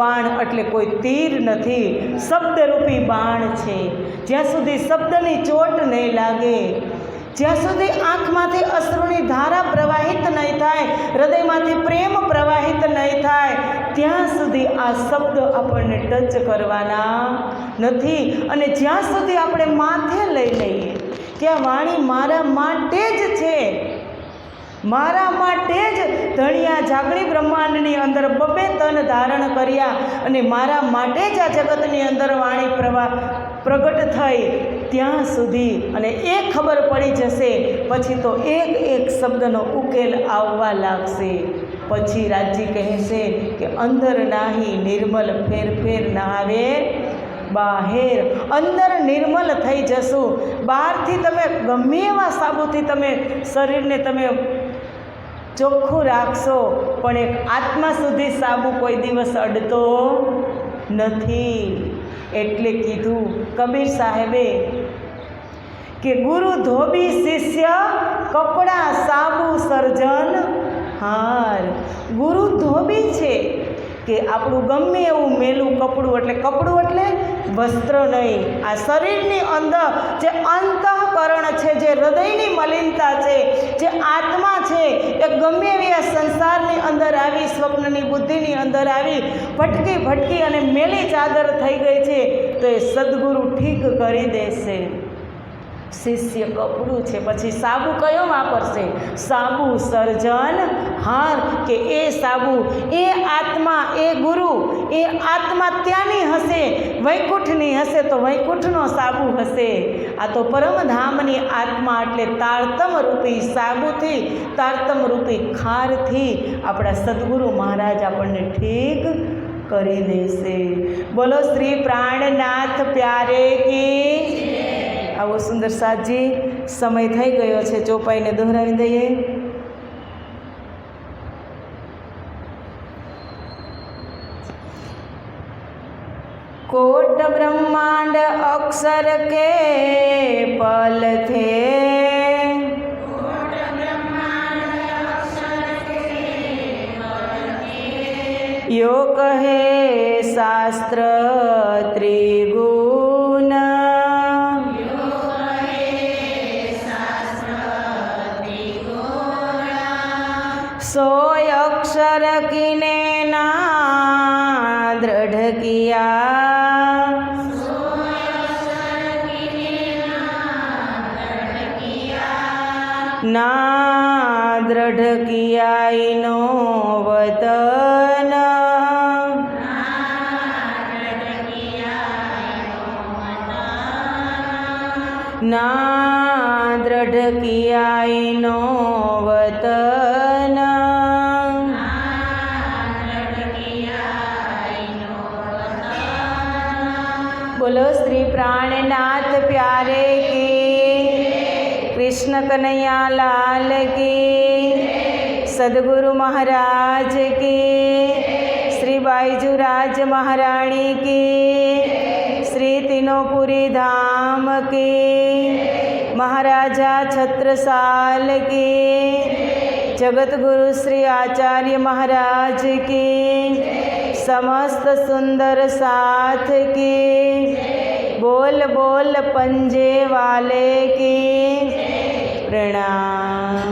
બાણ એટલે કોઈ તીર નથી, શબ્દરૂપી બાણ છે. જ્યાં સુધી શબ્દની ચોટ નહીં લાગે, જ્યાં સુધી આંખમાંથી અશ્રુની ધારા પ્રવાહિત નહીં થાય, હૃદયમાંથી પ્રેમ પ્રવાહિત નહીં થાય, ત્યાં સુધી આ શબ્દ આપણને ટચ કરવાના નથી. અને જ્યાં સુધી આપણે માથે લઈ લઈએ કે આ વાણી મારા માટે જ છે, મારા માટે જ ધણિયા ઝાકળી બ્રહ્માંડની અંદર 2 તન ધારણ કર્યા અને મારા માટે જ આ જગતની અંદર વાણી પ્રગટ થઈ, ત્યાં સુધી અને એ ખબર પડી જશે પછી તો એક એક શબ્દનો ઉકેલ આવવા લાગશે. પછી રાજજી કહેશે કે અંદર નાહી નિર્મલ ફેર ફેર નહાવે બહાર. અંદર નિર્મલ થઈ જશું. બહારથી તમે ગમે એવા સાબુથી તમે શરીરને તમે ચોખ્ખું રાખશો, પણ એક આત્મા સુધી સાબુ કોઈ દિવસ અડતો નથી. એટલે કીધું કબીર સાહેબે કે ગુરુ ધોબી શિષ્ય કપડાં સર્જનહાર। ગુરુ ધોબી છે કે આપણું ગમે એવું મેલું કપડું, એટલે કપડું એટલે વસ્ત્ર નહીં, આ શરીરની અંદર જે અંતઃકરણ છે, જે હૃદયની મલિનતા છે, જે આત્મા છે, એ ગમે એવી આ સંસારની અંદર આવી, સ્વપ્નની બુદ્ધિની અંદર આવી ભટકી ભટકી અને મેલી ચાદર થઈ ગઈ છે, તો એ સદગુરુ ઠીક કરી દેશે। શિષ્ય કપડું છે, પછી સાબુ કયો વાપરશે? સાબુ સર્જનહાર, કે એ સાબુ, એ આત્મા, એ ગુરુ, એ આત્મા ત્યાંની હશે, વૈકુંઠની હશે તો વૈકુંઠનો સાબુ હશે। આ તો પરમધામની આત્મા, એટલે તારતમ રૂપી સાબુથી, તારતમ રૂપી ખારથી આપણા સદગુરુ મહારાજ આપણને ઠીક કરી દેશે। બોલો શ્રી પ્રાણનાથ પ્યારે કી। આવો સુંદર સાજી સમય થઈ ગયો છે, ચોપાઈને દોહરાવી દઈએ। कोट ब्रह्मांड अक्षर के पल थे, यो कहे शास्त्र त्रिगुण, सोय अक्षर किने ना दृढ़ किया, ना दृढ़ किया इनो वतन, ना दृढ़ किया इनो वतन। बोलो श्री प्राणनाथ प्यारे की, कृष्ण कन्हैया लाल की, सदगुरु महाराज की, श्री बाईजूराज महारानी की, श्री तीनोपुरी धाम की, महाराजा छत्रसाल की, जगत गुरु श्री आचार्य महाराज की, समस्त सुंदर साथ की, बोल बोल पंजे वाले की। प्रणाम।